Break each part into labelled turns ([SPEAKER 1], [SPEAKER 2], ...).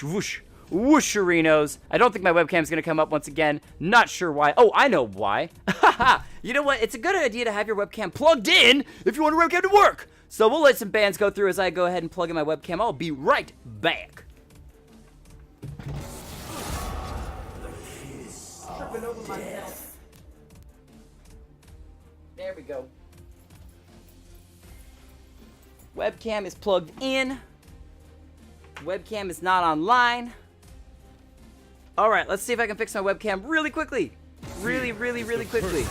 [SPEAKER 1] whoosh, whoosherinos. I don't think my webcam's gonna come up once again. Not sure why. Oh, I know why. You know what? It's a good idea to have your webcam plugged in if you want your webcam to work. So we'll let some bands go through as I go ahead and plug in my webcam. I'll be right back. Tripping over myself. There we go. Webcam is plugged in. Webcam is not online. Alright, let's see if I can fix my webcam really quickly. Really quickly.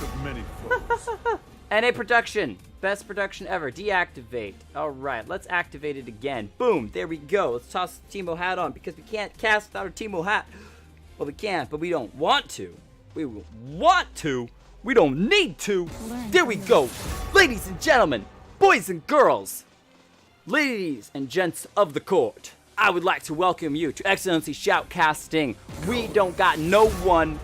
[SPEAKER 1] NA production. Best production ever. Deactivate. Alright, let's activate it again. Boom, there we go. Let's toss the Teemo hat on because we can't cast without our Teemo hat. Well, we can, but we don't want to. We want to. We don't need to. There we go. Ladies and gentlemen, boys and girls, ladies and gents of the court, I would like to welcome you to XLNC Shoutcasting. We don't got no one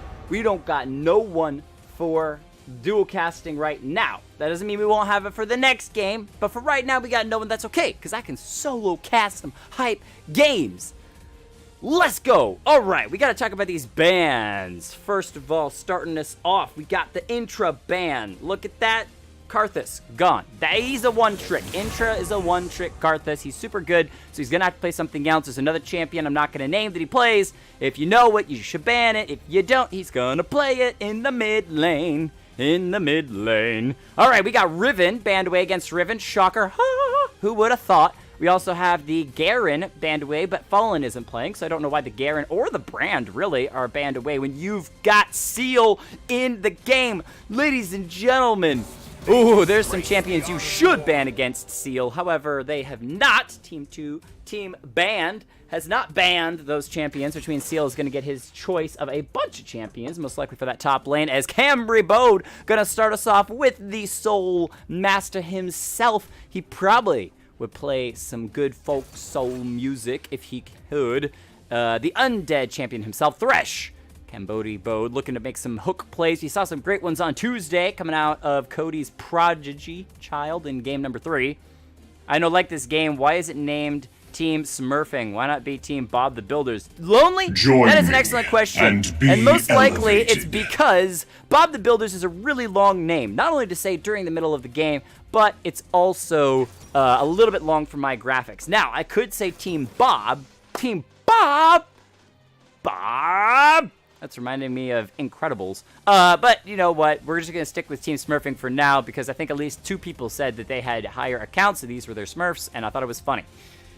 [SPEAKER 1] for dual casting right now. That doesn't mean we won't have it for the next game, but for right now we got no one. That's okay, because I can solo cast some hype games. Let's go. All right, we got to talk about these bands. First of all, starting us off, we got the Intra band. Look at that. Karthus, gone. He's a one-trick. Intra is a one-trick Karthus. He's super good, so he's going to have to play something else. There's another champion I'm not going to name that he plays. If you know it, you should ban it. If you don't, he's going to play it in the mid lane. In the mid lane. All right, we got Riven, banned away against Riven. Shocker. Who would have thought? We also have the Garen banned away, but Fallen isn't playing, so I don't know why the Garen or the Brand, really, are banned away when you've got Seal in the game. Ladies and gentlemen, ooh, there's some champions you should ban against Seal. However, they have not. Team Band has not banned those champions, which means Seal is going to get his choice of a bunch of champions, most likely for that top lane, as Camry Bode going to start us off with the Soul Master himself. He probably would play some good folk soul music if he could. The Undead champion himself, Thresh. Cambodia Bode looking to make some hook plays. We saw some great ones on Tuesday coming out of Cody's Prodigy child in game number 3. I know, like this game, why is it named Team Smurfing? Why not be Team Bob the Builders? Lonely? That is an excellent question. And most likely it's because Bob the Builders is a really long name. Not only to say during the middle of the game, but it's also a little bit long for my graphics. Now, I could say Team Bob. Team Bob! Bob! That's reminding me of Incredibles. But you know what? We're just going to stick with Team Smurfing for now because I think at least 2 people said that they had higher accounts of these were their Smurfs, and I thought it was funny.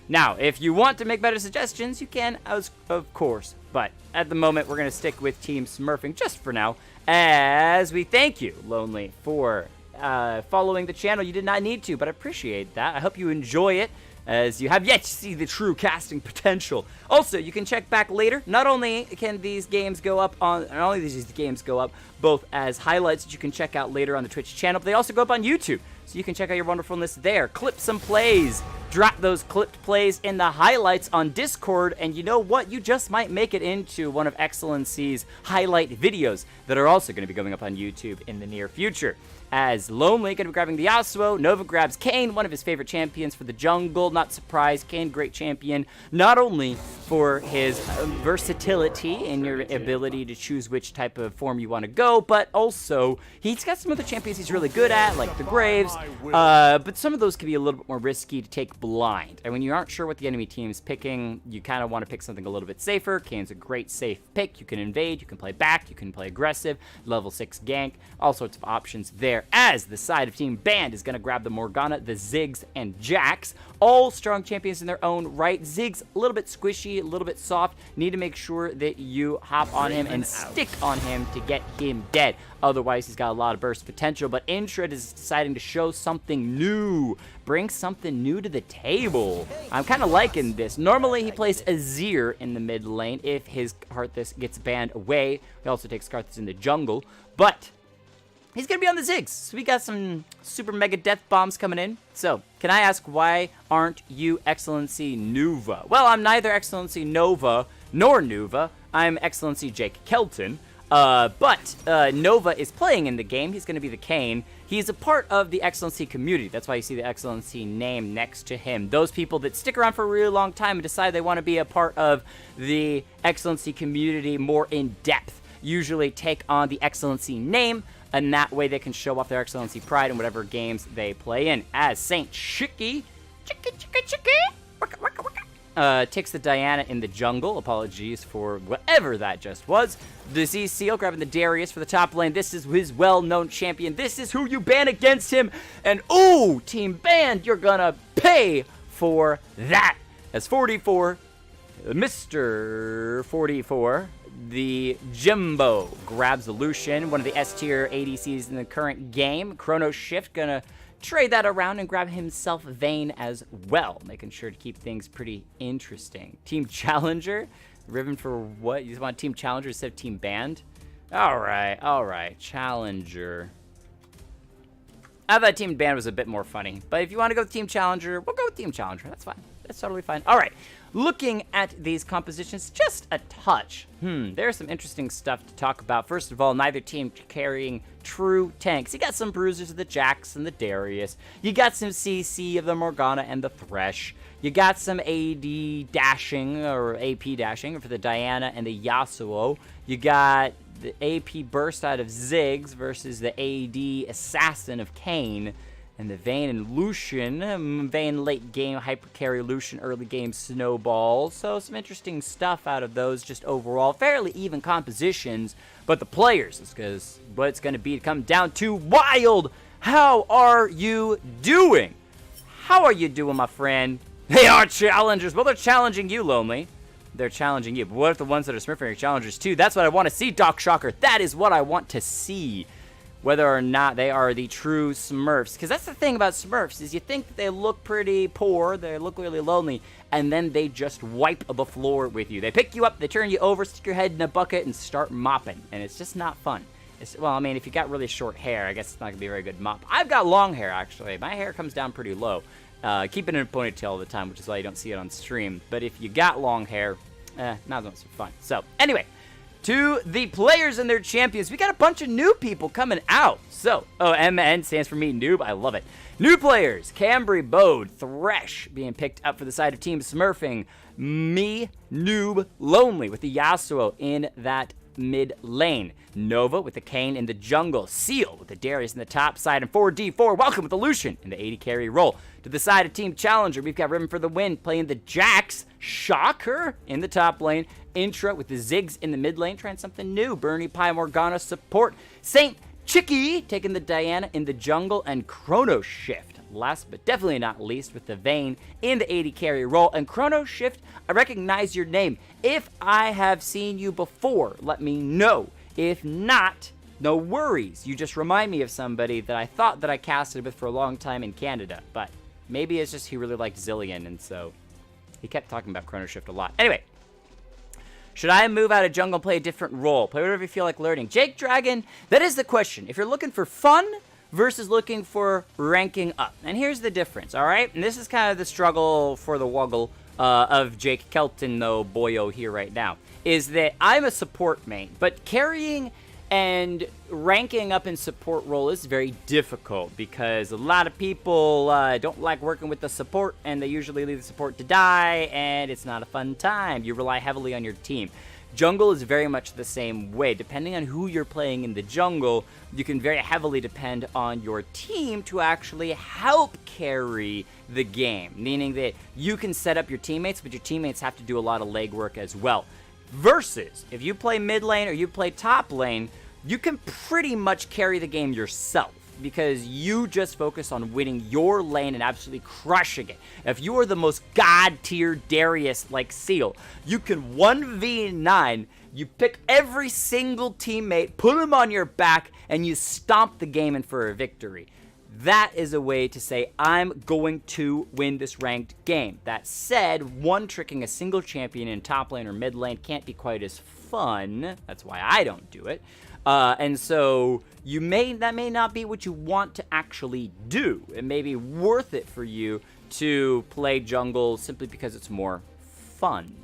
[SPEAKER 1] Now, if you want to make better suggestions, you can, of course. But at the moment, we're going to stick with Team Smurfing just for now, as we thank you, Lonely, for following the channel. You did not need to, but I appreciate that. I hope you enjoy it, as you have yet to see the true casting potential. Also, you can check back later. Not only can these games go up both as highlights that you can check out later on the Twitch channel, but they also go up on YouTube. So you can check out your wonderfulness there. Clip some plays. Drop those clipped plays in the highlights on Discord, and you know what? You just might make it into one of XLNC's highlight videos that are also going to be going up on YouTube in the near future. As Lonely going to be grabbing the Yasuo, Nova grabs Kayn, one of his favorite champions for the jungle. Not surprised, Kayn, great champion, not only for his versatility and your ability to choose which type of form you want to go, but also he's got some other champions he's really good at, like the Graves, but some of those can be a little bit more risky to take blind. And when you aren't sure what the enemy team's picking, you kind of want to pick something a little bit safer. Kayn's a great safe pick. You can invade, you can play back, you can play aggressive, level 6 gank, all sorts of options there. As the side of Team Band is going to grab the Morgana, the Ziggs, and Jax. All strong champions in their own right. Ziggs, a little bit squishy, a little bit soft. Need to make sure that you hop on him and stick on him to get him dead. Otherwise, he's got a lot of burst potential. But Intred is deciding to show something new. Bring something new to the table. I'm kind of liking this. Normally, he plays Azir in the mid lane if his Karthus gets banned away. He also takes Karthus in the jungle. But he's going to be on the Ziggs. So we got some super mega death bombs coming in. So, can I ask, why aren't you XLNC Nova? Well, I'm neither XLNC Nova nor Nuva. I'm XLNC Jake Kelton. But Nova is playing in the game. He's going to be the Kane. He's a part of the XLNC community. That's why you see the XLNC name next to him. Those people that stick around for a really long time and decide they want to be a part of the XLNC community more in depth usually take on the XLNC name, and that way they can show off their XLNC pride in whatever games they play in. As Saint Chicky takes the Diana in the jungle. Apologies for whatever that just was. The Z-Seal grabbing the Darius for the top lane. This is his well-known champion. This is who you ban against him. And, ooh, team banned. You're gonna pay for that. As 44, Mr. 44, the Jimbo, grabs the Lucian, one of the S-tier ADCs in the current game. Chrono Shift gonna trade that around and grab himself Vayne as well, making sure to keep things pretty interesting. Team Challenger, Riven for what? You want Team Challenger instead of Team Band? All right, Challenger. I thought Team Band was a bit more funny, but if you want to go with Team Challenger, we'll go with Team Challenger. That's fine. That's totally fine. All right, looking at these compositions just a touch. There's some interesting stuff to talk about. First of all, neither team carrying true tanks. You got some bruisers of the Jax and the Darius. You got some CC of the Morgana and the Thresh. You got some AD dashing or AP dashing for the Diana and the Yasuo. You got the AP burst out of Ziggs versus the AD assassin of Kayn. And the Vayne and Lucian. Vayne late game hyper carry, Lucian early game snowball. So some interesting stuff out of those, just overall fairly even compositions. But the players is because what it's going to be to come down to Wild. How are you doing? How are you doing, my friend? They are challengers. Well, they're challenging you, Lonely. They're challenging you. But what if the ones that are Smurfing are challengers too? That's what I want to see, Doc Shocker. That is what I want to see. Whether or not they are the true Smurfs. Because that's the thing about Smurfs, is you think that they look pretty poor, they look really lonely, and then they just wipe the floor with you. They pick you up, they turn you over, stick your head in a bucket, and start mopping. And it's just not fun. Well, I mean, if you got really short hair, I guess it's not going to be a very good mop. I've got long hair, actually. My hair comes down pretty low. Keep it in a ponytail all the time, which is why you don't see it on stream. But if you got long hair, not so much fun. So, anyway. To the players and their champions, we got a bunch of new people coming out. So, MN stands for me, noob. I love it. New players, Cambry, Bode, Thresh being picked up for the side of Team Smurfing. Me, noob, Lonely with the Yasuo in that mid lane. Nova with the Kayn in the jungle. Seal with the Darius in the top side. And 4D4, welcome with the Lucian in the 80 carry role. To the side of Team Challenger, we've got Riven for the win playing the Jax. Shocker in the top lane. Intra with the Ziggs in the mid lane, trying something new. Bernie Pie Morgana support. Saint Chicky taking the Diana in the jungle. And Chrono Shift, last but definitely not least, with the Vayne in the 80 carry role. And Chrono Shift, I recognize your name. If I have seen you before, let me know. If not, no worries. You just remind me of somebody that I thought that I casted with for a long time in Canada. But maybe it's just he really liked Zillion, and so he kept talking about Chrono Shift a lot. Anyway. Should I move out of jungle and play a different role? Play whatever you feel like learning. Jake Dragon, that is the question. If you're looking for fun versus looking for ranking up. And here's the difference, all right? And this is kind of the struggle for the wuggle of Jake Kelton, though, boyo here right now, is that I'm a support main, but carrying and ranking up in support role is very difficult because a lot of people don't like working with the support, and they usually leave the support to die, and it's not a fun time. You rely heavily on your team. Jungle is very much the same way. Depending on who you're playing in the jungle, you can very heavily depend on your team to actually help carry the game, meaning that you can set up your teammates, but your teammates have to do a lot of legwork as well. Versus, if you play mid lane or you play top lane, you can pretty much carry the game yourself because you just focus on winning your lane and absolutely crushing it. If you are the most god-tier Darius like Seal, you can 1v9, you pick every single teammate, put them on your back, and you stomp the game in for a victory. That is a way to say, I'm going to win this ranked game. That said, one-tricking a single champion in top lane or mid lane can't be quite as fun. That's why I don't do it. And so that may not be what you want to actually do. It may be worth it for you to play jungle simply because it's more fun.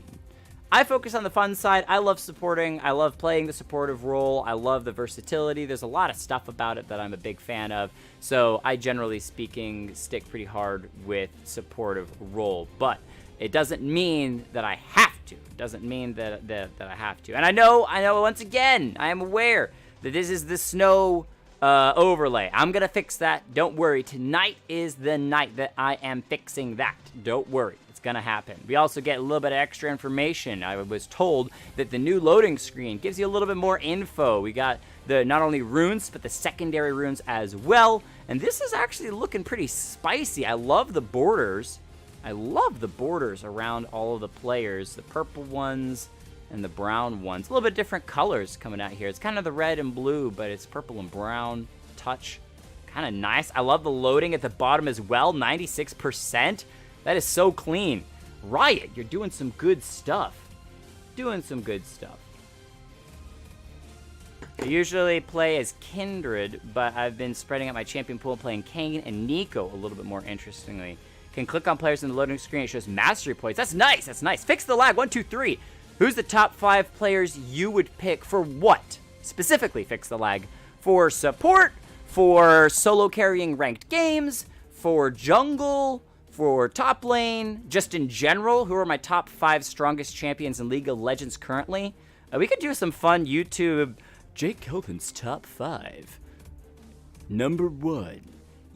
[SPEAKER 1] I focus on the fun side. I love supporting. I love playing the supportive role. I love the versatility. There's a lot of stuff about it that I'm a big fan of. So I, generally speaking, stick pretty hard with supportive role. But it doesn't mean that I have to. It doesn't mean that I have to. And I know, once again, I am aware that this is the snow overlay. I'm going to fix that. Don't worry. Tonight is the night that I am fixing that. Don't worry. Gonna happen. We also get a little bit of extra information. I was told that the new loading screen gives you a little bit more info. We got the not only runes but the secondary runes as well, and this is actually looking pretty spicy. I love the borders. I love the borders around all of the players, the purple ones and the brown ones. A little bit different colors coming out here. It's kind of the red and blue, but it's purple and brown touch. Kind of nice. I love the loading at the bottom as well. 96%. That is so clean. Riot, you're doing some good stuff. Doing some good stuff. I usually play as Kindred, but I've been spreading out my champion pool, playing Kane and Nico a little bit more interestingly. Can click on players in the loading screen. It shows mastery points. That's nice. That's nice. Fix the lag. 1, 2, 3. Who's the top 5 players you would pick for what? Specifically, fix the lag. For support, for solo carrying ranked games, for jungle, for top lane, just in general. Who are my top 5 strongest champions in League of Legends currently? We could do some fun YouTube. Jake Kelvin's top 5. Number 1,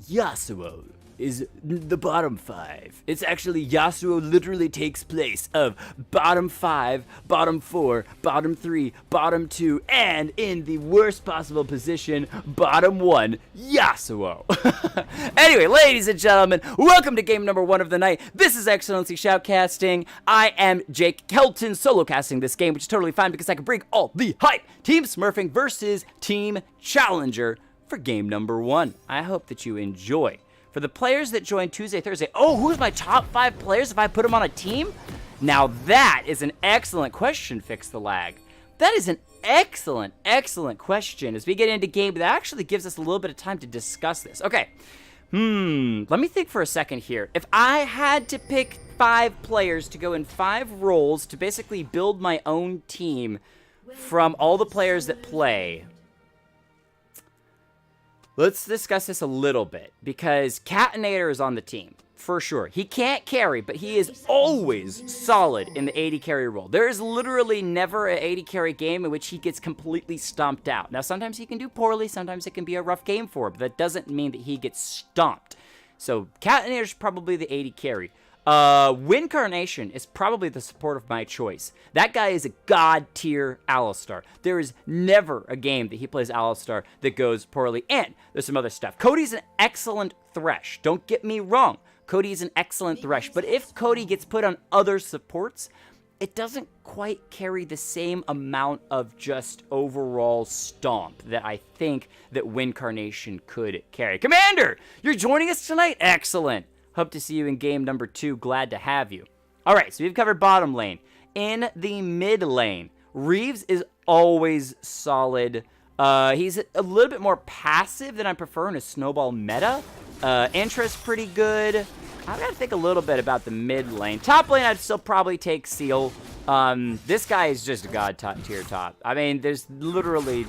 [SPEAKER 1] Yasuo is the bottom 5. It's actually, Yasuo literally takes place of bottom 5, bottom 4, bottom 3, bottom 2, and in the worst possible position, bottom 1, Yasuo. Anyway, ladies and gentlemen, welcome to game number 1 of the night. This is XLNC Shoutcasting. I am Jake Kelton, solo casting this game, which is totally fine because I can bring all the hype. Team Smurfing versus Team Challenger for game number 1. I hope that you enjoy. For the players that join Tuesday, Thursday, oh, who's my top 5 players if I put them on a team? Now that is an excellent question, Fix the Lag. That is an excellent, excellent question. As we get into game, that actually gives us a little bit of time to discuss this. Okay, let me think for a second here. If I had to pick 5 players to go in 5 roles to basically build my own team from all the players that play, let's discuss this a little bit, because Catinator is on the team, for sure. He can't carry, but he is always solid in the AD carry role. There is literally never an AD carry game in which he gets completely stomped out. Now, sometimes he can do poorly, sometimes it can be a rough game for him, but that doesn't mean that he gets stomped. So, Catinator is probably the AD carry. Wincarnation is probably the support of my choice. That guy is a god tier Alistar. There is never a game that he plays Alistar that goes poorly. And there's some other stuff. Cody's an excellent Thresh. Don't get me wrong. Cody is an excellent Thresh. But if Cody gets put on other supports, it doesn't quite carry the same amount of just overall stomp that I think that Wincarnation could carry. Commander, you're joining us tonight? Excellent. Hope to see you in game number 2. Glad to have you. All right, so we've covered bottom lane. In the mid lane, Reeves is always solid. He's a little bit more passive than I prefer in a snowball meta. Intra's pretty good. I've got to think a little bit about the mid lane. Top lane, I'd still probably take Seal. This guy is just a god tier top. I mean, there's literally...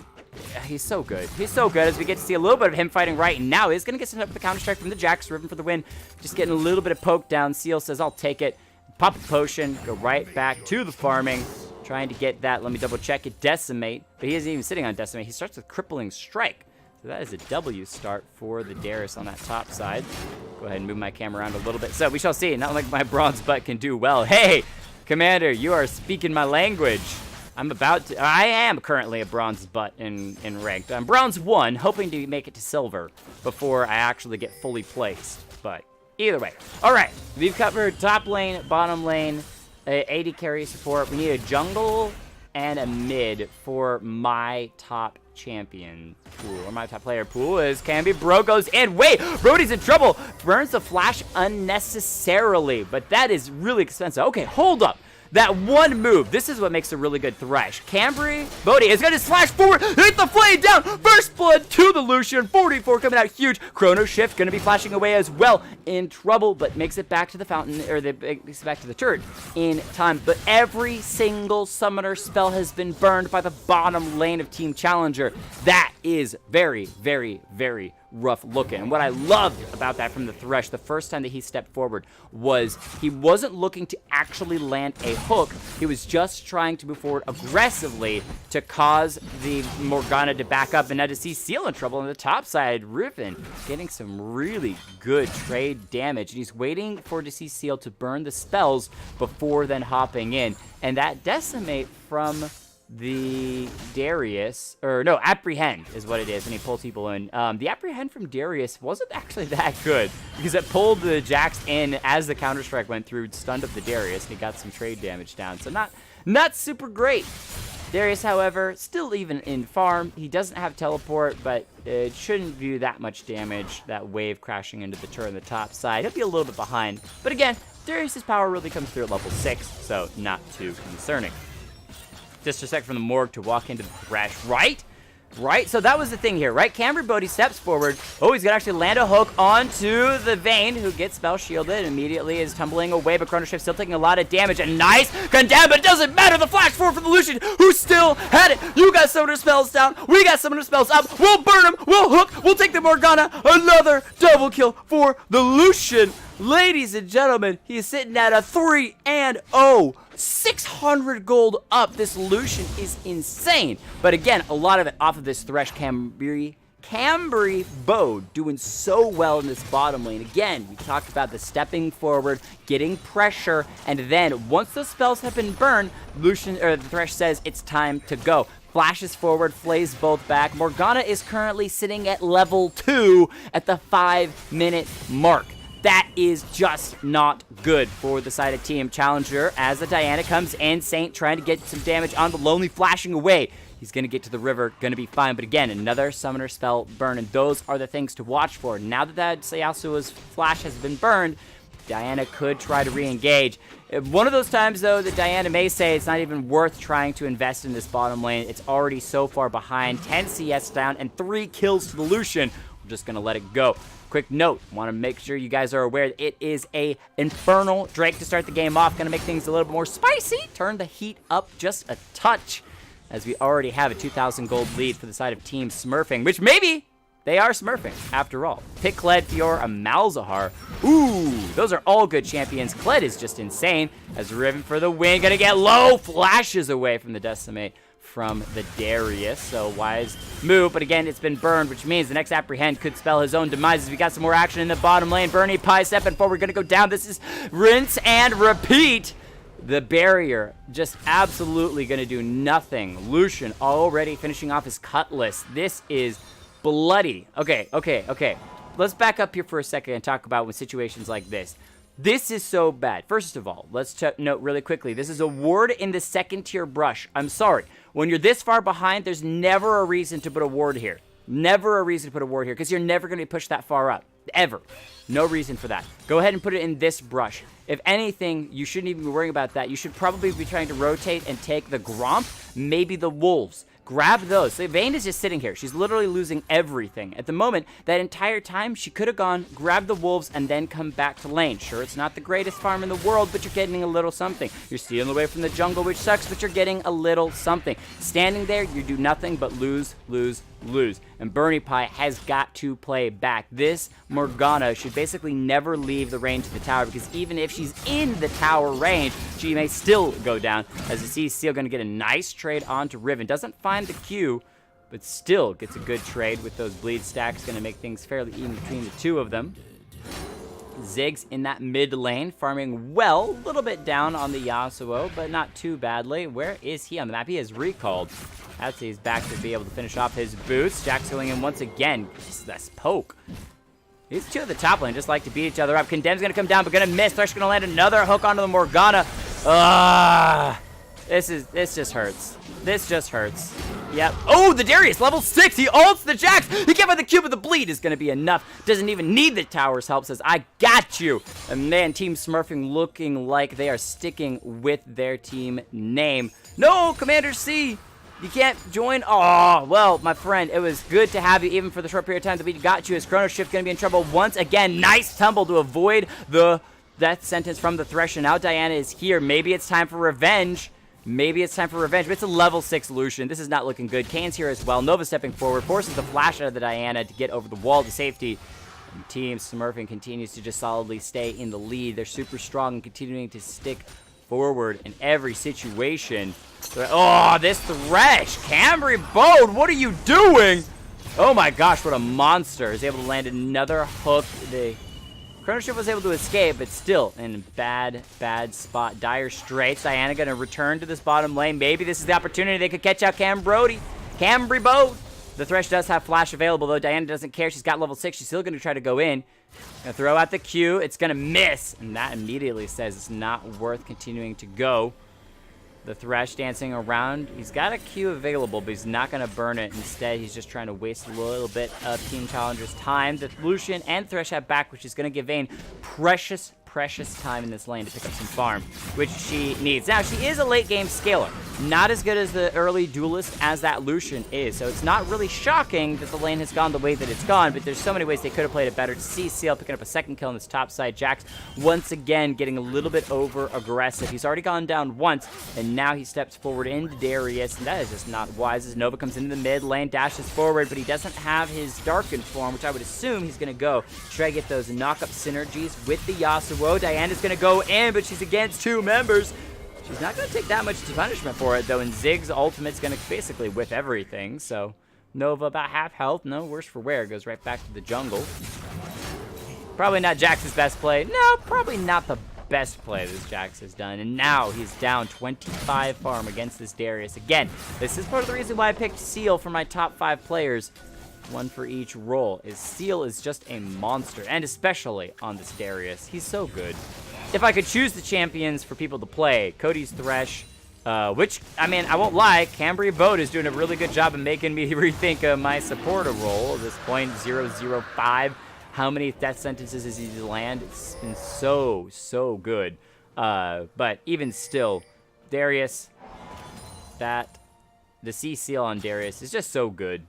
[SPEAKER 1] He's so good. He's so good as we get to see a little bit of him fighting right now. He's going to get sent up with the counter-strike from the Jax. Riven for the win. Just getting a little bit of poke down. Seal says, I'll take it. Pop a potion. Go right back to the farming. Trying to get that. Let me double-check it. Decimate. But he isn't even sitting on Decimate. He starts with Crippling Strike. So that is a W start for the Darius on that top side. Go ahead and move my camera around a little bit. So we shall see. Not like my bronze butt can do well. Hey, Commander, you are speaking my language. I am currently a bronze butt in ranked. I'm bronze 1, hoping to make it to silver before I actually get fully placed. But either way. All right, we've covered top lane, bottom lane, AD carry support. We need a jungle and a mid for my top champion pool. Or my top player pool is Camby. Bro goes in. Wait, Brody's in trouble. Burns the flash unnecessarily, but that is really expensive. Okay, hold up. That one move, this is what makes a really good Thresh. Cambry, Bodhi is going to slash forward, hit the flame down, first blood to the Lucian, 44 coming out huge. Chrono Shift going to be flashing away as well, in trouble, but makes it back to the fountain, or makes it back to the turret in time. But every single summoner spell has been burned by the bottom lane of Team Challenger. That is very, very, very rough looking. And what I loved about that from the Thresh the first time that he stepped forward was he wasn't looking to actually land a hook. He was just trying to move forward aggressively to cause the Morgana to back up. And now to see Seal in trouble on the top side, Riven getting some really good trade damage. And he's waiting for to see Seal to burn the spells before then hopping in. And that Decimate from the Darius, or no, Apprehend is what it is when he pulls people in. The Apprehend from Darius wasn't actually that good because it pulled the Jax in as the Counter-Strike went through, stunned up the Darius, and he got some trade damage down. So not super great. Darius, however, still even in farm. He doesn't have teleport, but it shouldn't do that much damage. That wave crashing into the turret on the top side. He'll be a little bit behind. But again, Darius' power really comes through at level 6, so not too concerning. Disrespect from the Morg to walk into the Thresh, right? So that was the thing here, right? Cambry Bodhi steps forward. Oh, he's going to actually land a hook onto the Vayne, who gets spell shielded and immediately is tumbling away, but Chrono Shift still taking a lot of damage. And nice condemn, but it doesn't matter. The flash forward for the Lucian, who still had it. You got summoner spells down. We got summoner spells up. We'll burn him. We'll hook. We'll take the Morgana. Another double kill for the Lucian. Ladies and gentlemen, he's sitting at a 3-0. 600 gold up. This Lucian is insane. But again, a lot of it off of this Thresh Cambry Bode doing so well in this bottom lane. Again, we talked about the stepping forward, getting pressure, and then once the spells have been burned, the Thresh says it's time to go. Flashes forward, flays both back. Morgana is currently sitting at level 2 at the 5-minute mark. That is just not good for the side of Team Challenger as the Diana comes in. Saint trying to get some damage on the Lonely, flashing away. He's going to get to the river, going to be fine. But again, another summoner spell burn, and those are the things to watch for. Now that Yasuo's flash has been burned, Diana could try to re-engage. One of those times, though, that Diana may say it's not even worth trying to invest in this bottom lane. It's already so far behind. 10 CS down and 3 kills to the Lucian. We're just going to let it go. Quick note, want to make sure you guys are aware that it is a Infernal Drake to start the game off. Going to make things a little bit more spicy. Turn the heat up just a touch, as we already have a 2,000 gold lead for the side of Team Smurfing, which maybe they are Smurfing after all. Pick Kled, Fiora, Malzahar. Ooh, those are all good champions. Kled is just insane, as Riven for the win. Going to get low, flashes away from the Decimate from the Darius, so wise move, but again, it's been burned, which means the next Apprehend could spell his own demise as we got some more action in the bottom lane. Bernie Pie stepping forward, gonna go down. This is rinse and repeat. The barrier just absolutely gonna do nothing. Lucian already finishing off his Cutlass. This is bloody. Okay. Let's back up here for a second and talk about with situations like this. This is so bad. First of all, let's note really quickly, this is a ward in the second tier brush. I'm sorry. When you're this far behind, there's never a reason to put a ward here. Never a reason to put a ward here, because you're never going to be pushed that far up. Ever. No reason for that. Go ahead and put it in this brush. If anything, you shouldn't even be worrying about that. You should probably be trying to rotate and take the Gromp, maybe the Wolves. Grab those. So Vayne is just sitting here. She's literally losing everything. At the moment, that entire time, she could have gone, grabbed the Wolves, and then come back to lane. Sure, it's not the greatest farm in the world, but you're getting a little something. You're stealing away from the jungle, which sucks, but you're getting a little something. Standing there, you do nothing but lose. And Bernie Pie has got to play back. This Morgana should basically never leave the range of the tower, because even if she's in the tower range, she may still go down. As you see, Seal going to get a nice trade onto Riven. Doesn't find the Q, but still gets a good trade with those bleed stacks. Going to make things fairly even between the two of them. Ziggs in that mid lane, farming well, a little bit down on the Yasuo, but not too badly. Where is he on the map? He is recalled. That's he's back to be able to finish off his boots. Jax going in once again. Just this poke. These two at the top lane just like to beat each other up. Condemn's going to come down, but going to miss. Thresh going to land another hook onto the Morgana. This just hurts. This just hurts. Yep. Oh, the Darius, level 6. He ults the Jax. He can't find the cube, but the bleed is going to be enough. Doesn't even need the tower's help. Says, I got you. And man, Team Smurfing looking like they are sticking with their team name. No, Commander C. You can't join. Oh, well, my friend, it was good to have you even for the short period of time that we got you. As Chrono Shift going to be in trouble once again. Nice tumble to avoid the death sentence from the Thresh. And now Diana is here. Maybe it's time for revenge. Maybe it's time for revenge, but it's a level 6 Lucian. This is not looking good. Kane's here as well. Nova stepping forward, forces the flash out of the Diana to get over the wall to safety. And Team Smurfing continues to just solidly stay in the lead. They're super strong and continuing to stick forward in every situation. Oh, this Thresh! Camry Bode, what are you doing? Oh my gosh, what a monster. Is able to land another hook. The Chrono Shift was able to escape, but still in bad spot. Dire Straits. Diana going to return to this bottom lane. Maybe this is the opportunity they could catch out Camry Bode. The Thresh does have flash available, though. Diana doesn't care. She's got level 6. She's still going to try to go in. Gonna throw out the Q. It's going to miss. And that immediately says it's not worth continuing to go. The Thresh dancing around. He's got a Q available, but he's not going to burn it. Instead, he's just trying to waste a little bit of Team Challenger's time. The Lucian and Thresh have back, which is going to give Vayne precious time in this lane to pick up some farm, which she needs. Now, she is a late game scaler. Not as good as the early duelist as that Lucian is, so it's not really shocking that the lane has gone the way that it's gone, but there's so many ways they could have played it better. To see Seal picking up a second kill on this top side. Jax once again getting a little bit over aggressive. He's already gone down once, and now he steps forward into Darius, and that is just not wise as Nova comes into the mid lane, dashes forward, but he doesn't have his darkened form, which I would assume he's going to go try to get those knock-up synergies with the Yasuo. Diana's going to go in, but she's against 2 members. She's not going to take that much punishment for it, though, and Zig's ultimate's going to basically whip everything, so Nova about half health, no worse for wear, goes right back to the jungle. Probably not Jax's best play. No, probably not the best play this Jax has done, and now he's down 25 farm against this Darius. Again, this is part of the reason why I picked Seal for my top 5 players. One for each role. Seal is just a monster, and especially on this Darius. He's so good. If I could choose the champions for people to play, Cody's Thresh, which, I mean, I won't lie, Camry Bode is doing a really good job of making me rethink my supporter role. At this point, 0-0-5. How many death sentences has he to land? It's been so good. But even still, Darius, the C seal on Darius is just so good.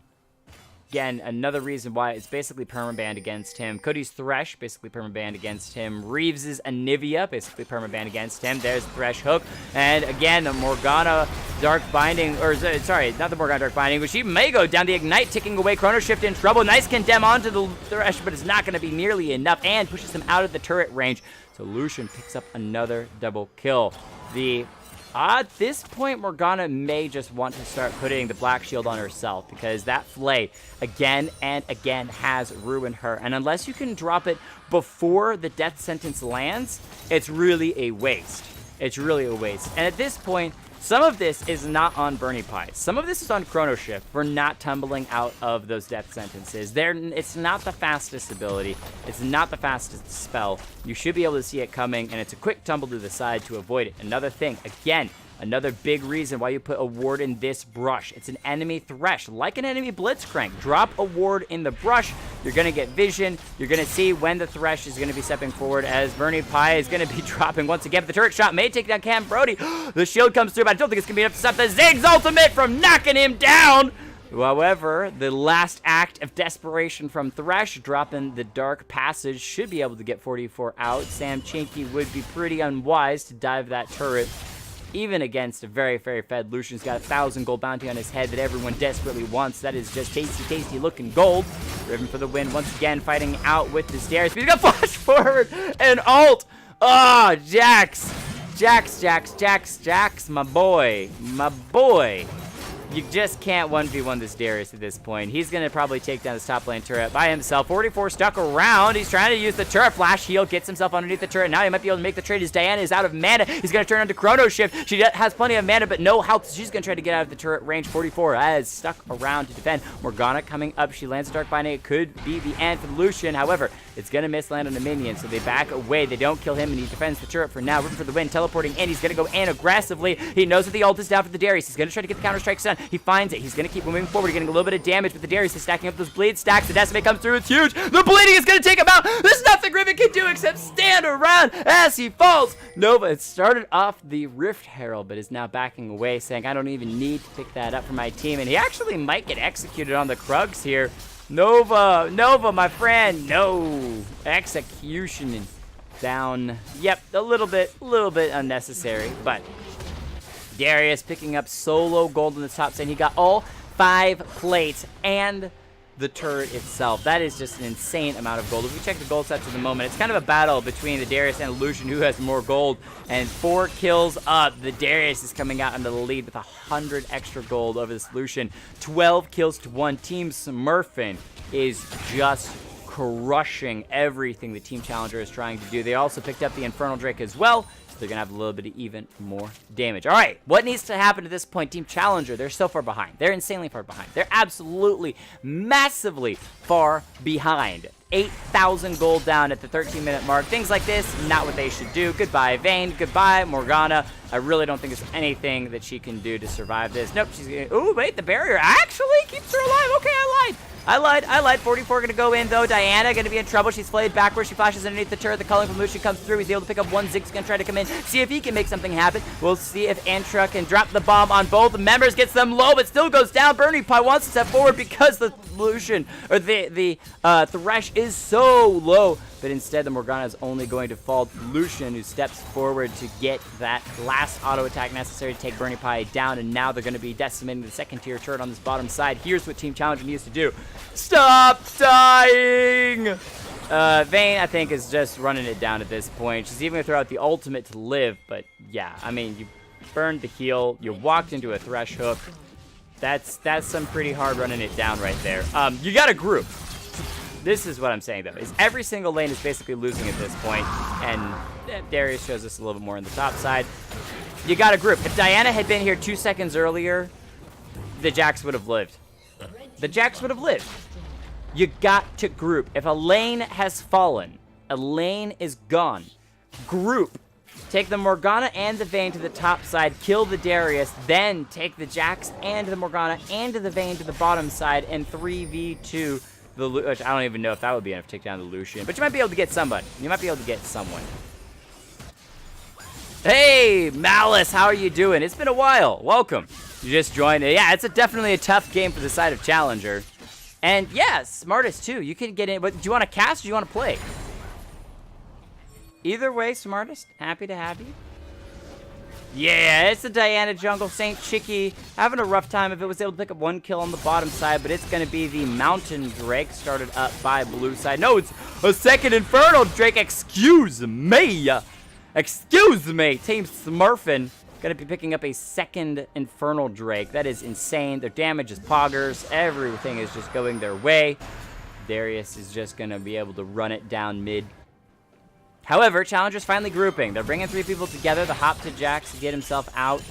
[SPEAKER 1] Again, another reason why it's basically permabanned against him. Cody's Thresh, basically permabanned against him. Reeves' Anivia, basically permabanned against him. There's Thresh Hook. And again, the Morgana Dark Binding, or sorry, not the Morgana Dark Binding, but she may go down. The Ignite ticking away. Chrono Shift in trouble. Nice condemn onto the Thresh, but it's not going to be nearly enough, and pushes him out of the turret range. So Lucian picks up another double kill. At this point, Morgana may just want to start putting the Black Shield on herself, because that Flay again and again has ruined her. And unless you can drop it before the death sentence lands, it's really a waste. It's really a waste. And at this point, some of this is not on Bernie Pie. Some of this is on Chrono Shift for not tumbling out of those death sentences. It's not the fastest ability. It's not the fastest spell. You should be able to see it coming, and it's a quick tumble to the side to avoid it. Another thing, again, another big reason why you put a ward in this brush. It's an enemy Thresh, like an enemy Blitzcrank. Drop a ward in the brush. You're going to get vision. You're going to see when the Thresh is going to be stepping forward, as Bernie Pie is going to be dropping once again. But the turret shot may take down Cam Brody. The shield comes through, but I don't think it's going to be enough to stop the Ziggs ultimate from knocking him down. However, the last act of desperation from Thresh, dropping the Dark Passage, should be able to get 44 out. Sam Chinky would be pretty unwise to dive that turret, even against a very fed Lucian. He's got 1,000 gold bounty on his head that everyone desperately wants. That is just tasty looking gold. Driven for the win once again, fighting out with this Darius. But he's got flash forward and ult. Oh, Jax, my boy. You just can't 1v1 this Darius at this point. He's going to probably take down this top lane turret by himself. 44 stuck around. He's trying to use the turret. Flash heal gets himself underneath the turret. Now he might be able to make the trade as Diana is out of mana. He's going to turn on to Chrono Shift. She has plenty of mana, but no health. So she's going to try to get out of the turret range. 44 has stuck around to defend. Morgana coming up. She lands a Dark Binding. It could be the end for the Lucian. However, It's going to miss land on the minion, so they back away. They don't kill him, and he defends the turret for now. Rooting for the win, teleporting in. He's going to go in aggressively. He knows that the ult is down for the Darius. He's going to try to get the counter-strike done. He finds it. He's going to keep moving forward, getting a little bit of damage, but the Darius is stacking up those bleed stacks. The decimate comes through. It's huge. The bleeding is going to take him out. There's nothing Griffin can do except stand around as he falls. Nova had started off the Rift Herald, but is now backing away, saying, I don't even need to pick that up for my team. And he actually might get executed on the Krugs here. Nova, my friend, no. Execution down. Yep, a little bit unnecessary, but Darius picking up solo gold in the top 10. He got all 5 plates and the turret itself. That is just an insane amount of gold. If we check the gold sets at the moment, it's kind of a battle between the Darius and Lucian, who has more gold, and 4 kills up. The Darius is coming out into the lead with 100 extra gold over this Lucian. 12 kills to 1. Team Smurfing is just crushing everything the Team Challenger is trying to do. They also picked up the Infernal Drake as well, so they're going to have a little bit of even more damage. All right, what needs to happen at this point? Team Challenger, they're so far behind. They're insanely far behind. They're absolutely, massively far behind. 8,000 gold down at the 13-minute mark. Things like this, not what they should do. Goodbye, Vayne. Goodbye, Morgana. I really don't think there's anything that she can do to survive this. Nope, she's gonna... Ooh, wait, the barrier actually keeps her alive. Okay, I lied. 44 gonna go in, though. Diana gonna be in trouble. She's flayed backwards. She flashes underneath the turret. The calling from Lucian comes through. He's able to pick up one. Zig's gonna try to come in, see if he can make something happen. We'll see if Antra can drop the bomb on both members. Gets them low, but still goes down. Burning Pie wants to step forward because the Lucian, or the Thresh is so low. But instead, the Morgana is only going to fall to Lucian, who steps forward to get that last auto attack necessary to take Burning Pie down. And now they're going to be decimating the second-tier turret on this bottom side. Here's what Team Challenger needs to do. Stop dying! Vayne, I think, is just running it down at this point. She's even going to throw out the ultimate to live. But, yeah, I mean, you burned the heal. You walked into a Thresh hook. That's some pretty hard running it down right there. You got a group. This is what I'm saying, though, is every single lane is basically losing at this point, and Darius shows us a little bit more on the top side. You got a group. If Diana had been here 2 seconds earlier, the Jax would have lived. The Jax would have lived. You got to group. If a lane has fallen, a lane is gone. Group. Take the Morgana and the Vayne to the top side, kill the Darius, then take the Jax and the Morgana and the Vayne to the bottom side, and 3v2 which I don't even know if that would be enough to take down the Lucian. But you might be able to get somebody. You might be able to get someone. Hey, Malice, how are you doing? It's been a while. Welcome. You just joined. Yeah, it's definitely a tough game for the side of Challenger. And yeah, Smartest too. You can get in. But do you want to cast or do you want to play? Either way, Smartest, happy to have you. Yeah, it's the Diana jungle. Saint Chicky having a rough time if it was able to pick up 1 kill on the bottom side, but it's going to be the Mountain Drake started up by blue side. No, it's a second Infernal Drake. Excuse me. Excuse me. Team Smurfing going to be picking up a second Infernal Drake. That is insane. Their damage is poggers. Everything is just going their way. Darius is just going to be able to run it down mid. However, Challenger's finally grouping. They're bringing 3 people together. The hop to Jax to get himself out.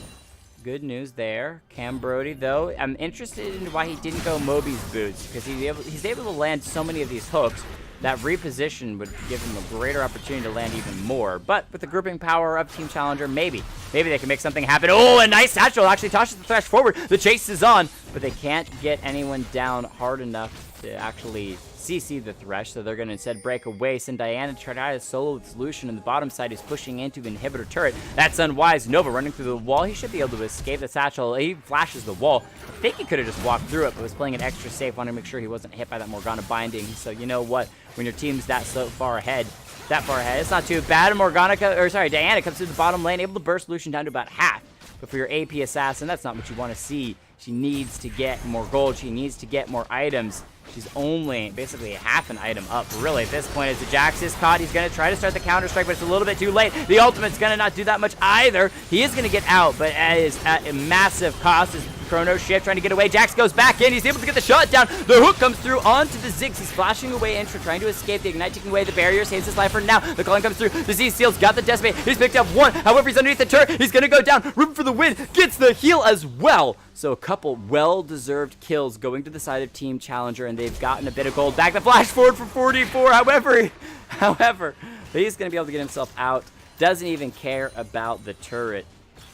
[SPEAKER 1] Good news there. Cam Brody, though, I'm interested in why he didn't go Moby's boots, because he's able to land so many of these hooks. That reposition would give him a greater opportunity to land even more. But with the grouping power of Team Challenger, maybe they can make something happen. Oh, a nice satchel. Actually tosses the Thresh forward. The chase is on, but they can't get anyone down hard enough to actually CC the Thresh, so they're going to instead break away. Send Diana to try to solo the solution, and the bottom side is pushing into the inhibitor turret. That's unwise. Nova running through the wall. He should be able to escape the satchel. He flashes the wall. I think he could have just walked through it, but was playing it extra safe, wanting to make sure he wasn't hit by that Morgana binding. So you know what? When your team's that far ahead, it's not too bad. Diana comes through the bottom lane, able to burst Lucian down to about half. But for your AP assassin, that's not what you want to see. She needs to get more gold. She needs to get more items. She's only basically half an item up, really, at this point. As the Jax is caught, he's going to try to start the counter-strike, but it's a little bit too late. The ultimate's going to not do that much either. He is going to get out, but at a massive cost. As Chrono Shift, trying to get away. Jax goes back in. He's able to get the shot down. The hook comes through onto the Ziggs. He's flashing away Intra, trying to escape. The Ignite taking away the barrier, saves his life for now. The calling comes through. The Z Seal's got the Decimate. He's picked up one. However, he's underneath the turret. He's going to go down. Room for the win. Gets the heal as well. So a couple well-deserved kills going to the side of Team Challenger, and they've gotten a bit of gold back. The flash forward for 44. However, he's going to be able to get himself out. Doesn't even care about the turret.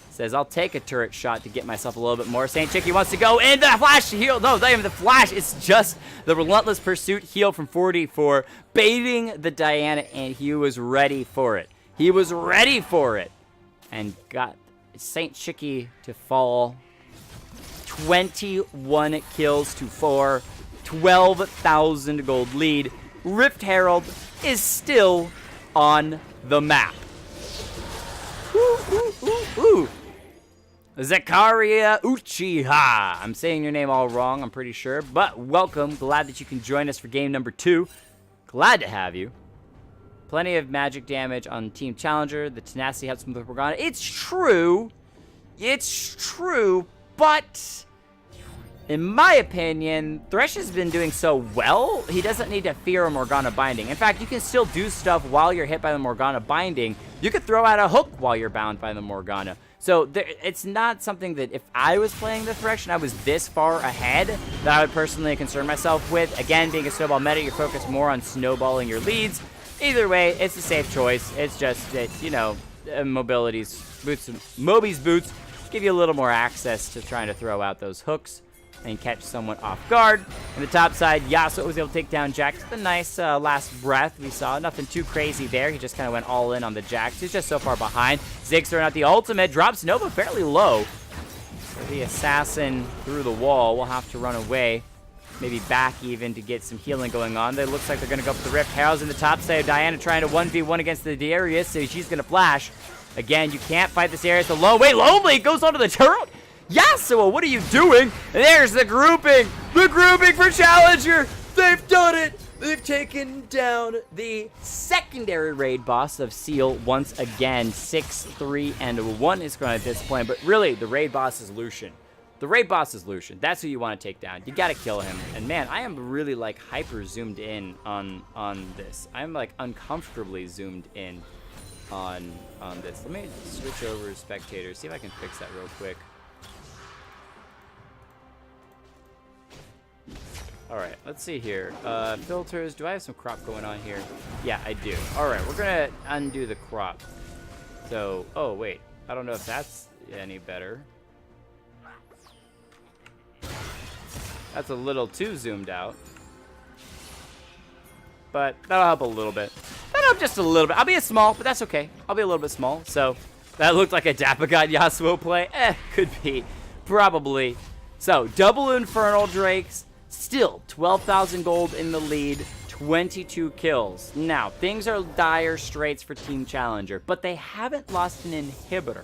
[SPEAKER 1] Says, I'll take a turret shot to get myself a little bit more. Saint Chicky wants to go in. The flash heal. No, not even the flash. It's just the relentless pursuit heal from 44. Baiting the Diana, and he was ready for it. He was ready for it. And got Saint Chicky to fall. 21 kills to 4. 12,000 gold lead. Rift Herald is still on the map. Ooh, ooh, ooh, ooh. Zakaria Uchiha. I'm saying your name all wrong, I'm pretty sure. But welcome. Glad that you can join us for game number 2. Glad to have you. Plenty of magic damage on Team Challenger. The tenacity helps them with Morgana. It's true. It's true. But in my opinion, Thresh has been doing so well, he doesn't need to fear a Morgana binding. In fact, you can still do stuff while you're hit by the Morgana binding. You could throw out a hook while you're bound by the Morgana. So it's not something that if I was playing the Thresh and I was this far ahead, that I would personally concern myself with. Again, being a snowball meta, you're focused more on snowballing your leads. Either way, it's a safe choice. It's just that, you know, Moby's boots give you a little more access to trying to throw out those hooks and catch someone off guard. On the top side, Yasuo was able to take down Jax with a nice last breath. We saw nothing too crazy there. He just kind of went all in on the Jax. He's just so far behind. Ziggs throwing out the ultimate, drops Nova fairly low. So the assassin through the wall will have to run away. Maybe back even to get some healing going on. It looks like they're going to go for the Rift. Herald's in the top side. Diana trying to 1v1 against the Darius, so she's going to flash. Again, you can't fight this Darius alone. Wait, Lonely goes onto the turret. Yasuo, what are you doing? There's the grouping. The grouping for Challenger. They've done it. They've taken down the secondary raid boss of Seal once again. 6-3-1 is going at this point. But really, the raid boss is Lucian. The raid boss is Lucian. That's who you want to take down. You got to kill him. And man, I am really like hyper zoomed in on this. I'm like uncomfortably zoomed in on this. Let me switch over to spectators. See if I can fix that real quick. Alright, let's see here. Filters, do I have some crop going on here? Yeah, I do. Alright, we're gonna undo the crop. So, oh wait, I don't know if that's any better. That's a little too zoomed out. But that'll help a little bit. That'll help just a little bit. I'll be a small, but that's okay. I'll be a little bit small. So, that looked like a Dapagot Yasuo play. Could be. Probably. So, double Infernal Drakes. Still, 12,000 gold in the lead, 22 kills. Now, things are dire straits for Team Challenger, but they haven't lost an inhibitor.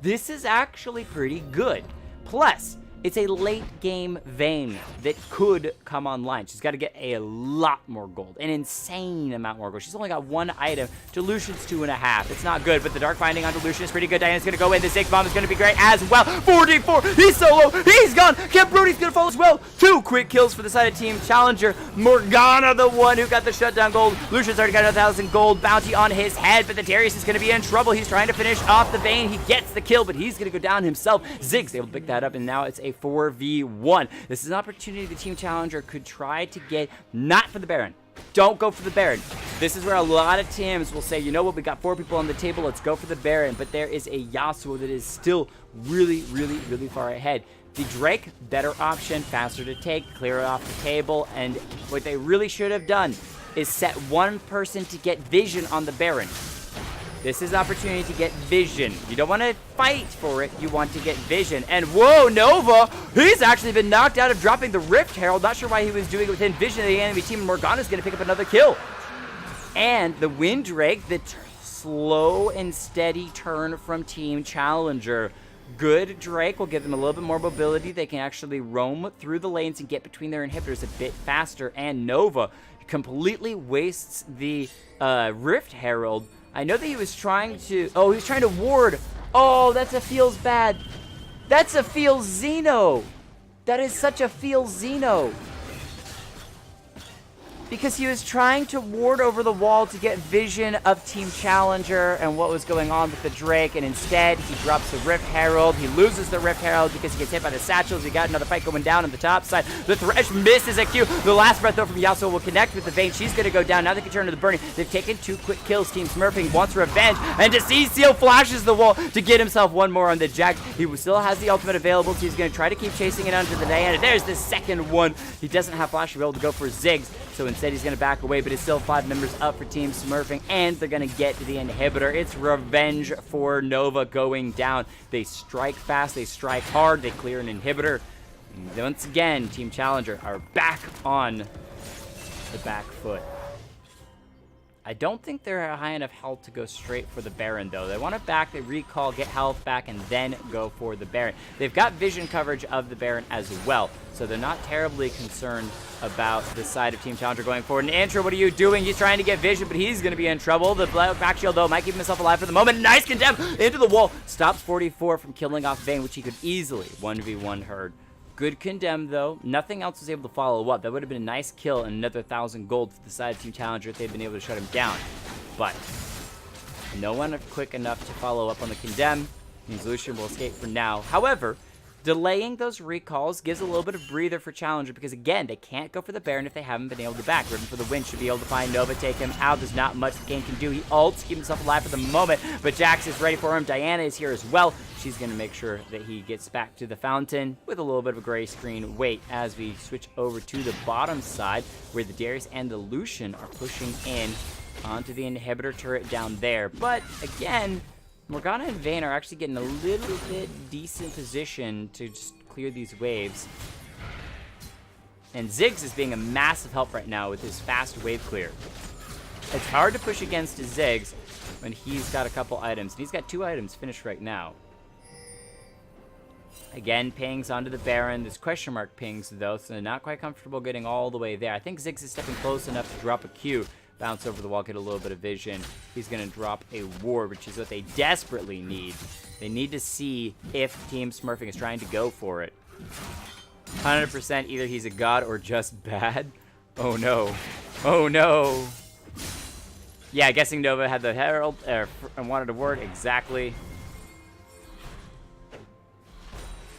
[SPEAKER 1] This is actually pretty good. Plus, it's a late game Vayne that could come online. She's got to get a lot more gold, an insane amount more gold. She's only got one item. Delusion's 2.5. It's not good, but the Dark Binding on Delusion is pretty good. Diana's going to go in. The Ziggs Bomb is going to be great as well. 44. He's solo. He's gone. Kemp Brody's going to fall as well. 2 quick kills for the side of Team Challenger. Morgana, the one who got the shutdown gold. Lucian's already got 1,000 gold bounty on his head, but the Darius is going to be in trouble. He's trying to finish off the Vayne. He gets the kill, but he's going to go down himself. Ziggs able to pick that up, and now it's a 4v1. This is an opportunity the Team Challenger could try to get, not for the Baron. Don't go for the Baron. This is where a lot of teams will say, you know what, we got 4 people on the table, let's go for the Baron. But there is a Yasuo that is still really, really, really far ahead. The Drake, better option, faster to take, clear it off the table, and what they really should have done is set one person to get vision on the Baron. This is an opportunity to get vision. You don't want to fight for it. You want to get vision. And whoa, Nova! He's actually been knocked out of dropping the Rift Herald. Not sure why he was doing it within vision of the enemy team. And Morgana's going to pick up another kill. And the Windrake, the slow and steady turn from Team Challenger. Good Drake will give them a little bit more mobility. They can actually roam through the lanes and get between their inhibitors a bit faster. And Nova completely wastes the Rift Herald. I know that he was trying to... Oh, he was trying to ward. Oh, that feels bad. That's a Feel Xeno. That is such a Feel Xeno. Because he was trying to ward over the wall to get vision of Team Challenger and what was going on with the Drake, and instead he drops the Rift Herald. He loses the Rift Herald because he gets hit by the satchels. We got another fight going down on the top side. The Thresh misses a Q. The last breath though from Yasuo will connect with the Vayne. She's going to go down. Now they can turn to the Burning. They've taken 2 quick kills. Team Smurfing wants revenge, and Seal flashes the wall to get himself one more on the Jax. He still has the ultimate available, so he's going to try to keep chasing it onto the Diana. There's the second one. He doesn't have flash to be able to go for Ziggs, so instead he's going to back away, but it's still 5 members up for Team Smurfing, and they're going to get to the inhibitor. It's revenge for Nova going down. They strike fast, they strike hard, they clear an inhibitor. And once again, Team Challenger are back on the back foot. I don't think they're high enough health to go straight for the Baron, though. They want to back, they recall, get health back, and then go for the Baron. They've got vision coverage of the Baron as well, so they're not terribly concerned about the side of Team Challenger going forward. And Antro, what are you doing? He's trying to get vision, but he's going to be in trouble. The back shield, though, might keep himself alive for the moment. Nice condemn into the wall. Stops 44 from killing off Vayne, which he could easily 1v1 herd. Good condemn, though. Nothing else was able to follow up. That would have been a nice kill and another 1,000 gold for the side of Team Challenger if they'd been able to shut him down. But no one quick enough to follow up on the condemn. Means Lucian will escape for now. However, delaying those recalls gives a little bit of breather for Challenger because, again, they can't go for the Baron if they haven't been able to back. Riven for the win should be able to find Nova, take him out. There's not much the game can do. He ults, keep himself alive for the moment, but Jax is ready for him. Diana is here as well. She's going to make sure that he gets back to the fountain with a little bit of a gray screen wait as we switch over to the bottom side where the Darius and the Lucian are pushing in onto the inhibitor turret down there. But, again, Morgana and Vayne are actually getting a little bit decent position to just clear these waves. And Ziggs is being a massive help right now with his fast wave clear. It's hard to push against Ziggs when he's got a couple items. And he's got 2 items finished right now. Again, pings onto the Baron. There's question mark pings, though, so they're not quite comfortable getting all the way there. I think Ziggs is stepping close enough to drop a Q. Bounce over the wall, get a little bit of vision. He's going to drop a ward, which is what they desperately need. They need to see if Team Smurfing is trying to go for it. 100% either he's a god or just bad. Oh, no. Oh, no. Yeah, guessing Nova had the Herald and wanted a ward. Exactly.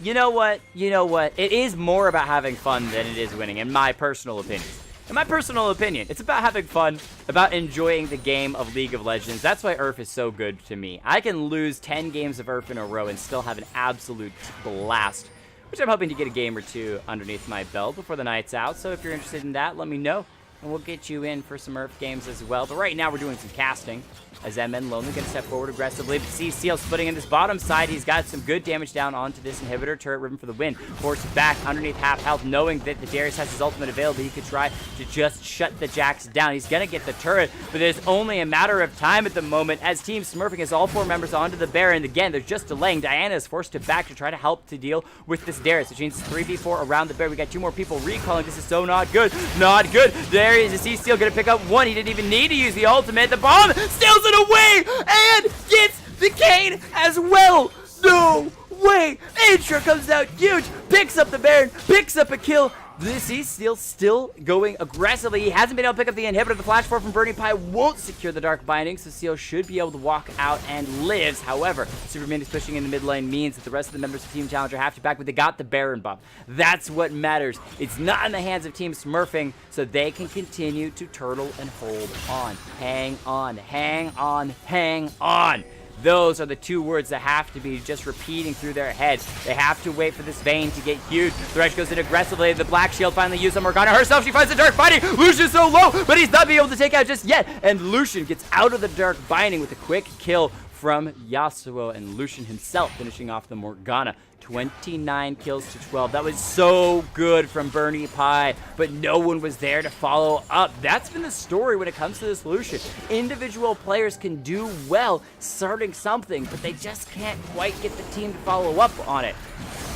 [SPEAKER 1] You know what? You know what? It is more about having fun than it is winning, in my personal opinion. In my personal opinion, it's about having fun, about enjoying the game of League of Legends. That's why URF is so good to me. I can lose 10 games of URF in a row and still have an absolute blast, which I'm hoping to get a game or 2 underneath my belt before the night's out. So if you're interested in that, let me know, and we'll get you in for some URF games as well. But right now, we're doing some casting. As MN Lonely going to step forward aggressively. But Seal splitting in this bottom side. He's got some good damage down onto this inhibitor. Turret Riven for the win. Forced back underneath half health, knowing that the Darius has his ultimate available. He could try to just shut the Jax down. He's going to get the turret, but there's only a matter of time at the moment as Team Smurfing has all 4 members onto the Baron. Again, they're just delaying. Diana is forced to back to try to help to deal with this Darius, which means 3v4 around the Baron. We got 2 more people recalling. This is so not good. Not good. Darius is Seal going to pick up 1. He didn't even need to use the ultimate. The bomb steals it away and gets the Kane as well. No way. Intro comes out huge, picks up the Baron, picks up a kill. This is still going aggressively. He hasn't been able to pick up the inhibitor. The flash forward from Burning Pie won't secure the Dark Binding, so Seal should be able to walk out and lives. However, Superman is pushing in the mid lane means that the rest of the members of Team Challenger have to back, but they got the Baron buff. That's what matters. It's not in the hands of Team Smurfing, so they can continue to turtle and hold on. Hang on, hang on, hang on. Those are the 2 words that have to be just repeating through their heads. They have to wait for this Vayne to get huge. Thresh goes in aggressively. The Black Shield finally used on Morgana herself. She finds the Dark Binding. Lucian's so low, but he's not being able to take out just yet. And Lucian gets out of the Dark Binding with a quick kill from Yasuo, and Lucian himself finishing off the Morgana. 29 kills to 12. That was so good from Bernie Pie, but no one was there to follow up. That's been the story when it comes to this Lucian. Individual players can do well starting something, but they just can't quite get the team to follow up on it.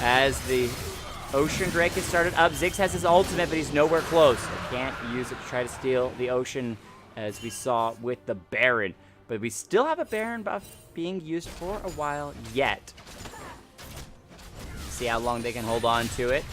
[SPEAKER 1] As the Ocean Drake has started up, Ziggs has his ultimate, but he's nowhere close. They can't use it to try to steal the Ocean, as we saw with the Baron. But we still have a Baron buff being used for a while yet. see how long they can hold on to it.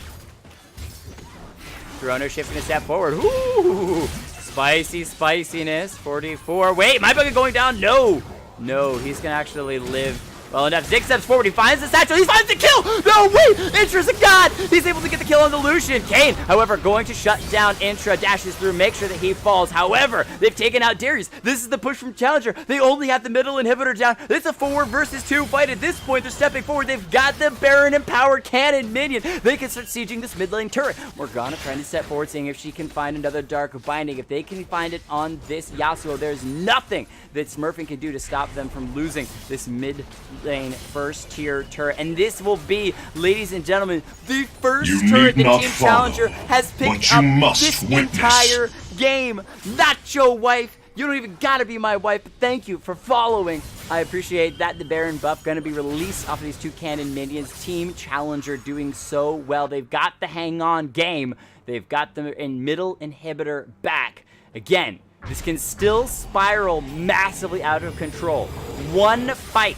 [SPEAKER 1] Chrono shifting a step forward. Ooh, spicy spiciness. 44. Wait, my buggy going down? No. No, he's going to actually live well enough. Zig steps forward. He finds the satchel. He finds the kill. No, wait. Intra's a god. He's able to get the kill on the Lucian. Kane, however, going to shut down Intra. Dashes through. Make sure that he falls. However, they've taken out Darius. This is the push from Challenger. They only have the middle inhibitor down. It's a 4 versus 2 fight. At this point, they're stepping forward. They've got the Baron Empowered Cannon minion. They can start sieging this mid lane turret. Morgana trying to step forward, seeing if she can find another Dark Binding. If they can find it on this Yasuo, there's nothing that Smurfing can do to stop them from losing this mid lane first tier turret. And this will be, ladies and gentlemen, the first turret that Team Challenger has picked up this entire game. Not your wife. You don't even gotta be my wife, but thank you for following. I appreciate that. The Baron buff gonna be released off of these 2 cannon minions. Team Challenger doing so well. They've got the hang on game. They've got the middle inhibitor back. Again, this can still spiral massively out of control. One fight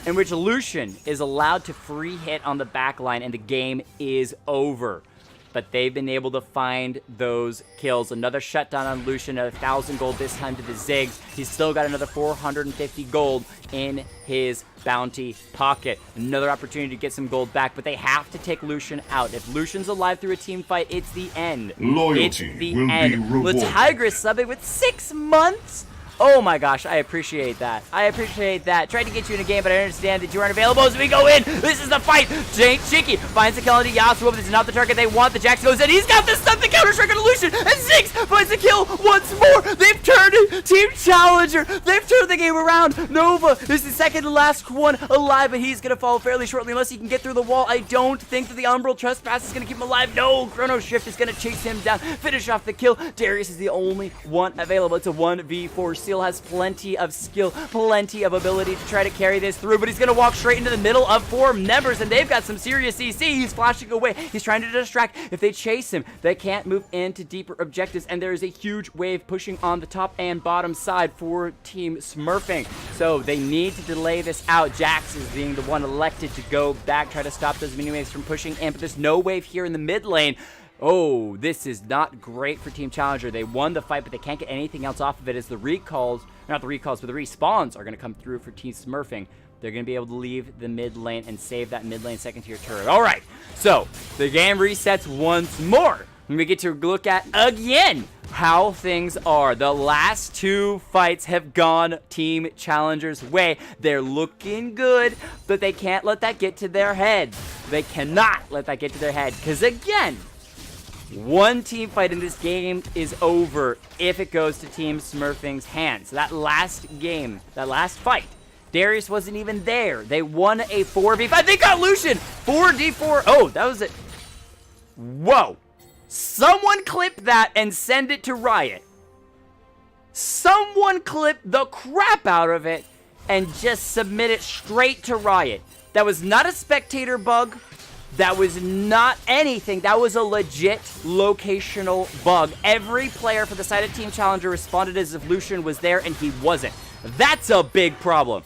[SPEAKER 1] in which Lucian is allowed to free hit on the back line and the game is over. But they've been able to find those kills. Another shutdown on Lucian at 1,000 gold this time to the Ziggs. He's still got another 450 gold in his bounty pocket. Another opportunity to get some gold back, but they have to take Lucian out. If Lucian's alive through a team fight, it's the end.
[SPEAKER 2] Loyalty
[SPEAKER 1] it's the
[SPEAKER 2] will
[SPEAKER 1] end.
[SPEAKER 2] be rewarded.
[SPEAKER 1] Tigress subbing with 6 months. Oh my gosh, I appreciate that. I appreciate that. Tried to get you in a game, but I understand that you aren't available as we go in. This is the fight. Cheeky finds the kill on Yasuo, but this is not the target they want. The Jax goes in. He's got the stun, the counter strike on Lucian, and Ziggs finds the kill once more. They've turned it. Team Challenger. They've turned the game around. Nova is the second to last one alive, but he's going to fall fairly shortly unless he can get through the wall. I don't think that the Umbral Trespass is going to keep him alive. No, Chrono Shift is going to chase him down, finish off the kill. Darius is the only one available. It's a 1v4. Seal has plenty of skill, plenty of ability to try to carry this through, but he's going to walk straight into the middle of 4 members, and they've got some serious CC. He's flashing away. He's trying to distract. If they chase him, they can't move into deeper objectives, and there is a huge wave pushing on the top and bottom side for Team Smurfing. So they need to delay this out. Jax is being the one elected to go back, try to stop those mini waves from pushing in, but there's no wave here in the mid lane. Oh, this is not great for Team Challenger. They won the fight, but they can't get anything else off of it as the recalls, not the recalls, but the respawns are going to come through for Team Smurfing. They're going to be able to leave the mid lane and save that mid lane second tier turret. All right, so the game resets once more. And we get to look at, again, how things are. The last 2 fights have gone Team Challenger's way. They're looking good, but they can't let that get to their head. They cannot let that get to their head, because again, one team fight in this game is over if it goes to Team Smurfing's hands. That last game, that last fight, Darius wasn't even there. They won a 4v5. They got Lucian! 4d4. Oh, that was it. Whoa. Someone clip that and send it to Riot. Someone clip the crap out of it and just submit it straight to Riot. That was not a spectator bug. That was not anything. That was a legit locational bug. Every player for the side of Team Challenger responded as if Lucian was there, and he wasn't. That's a big problem.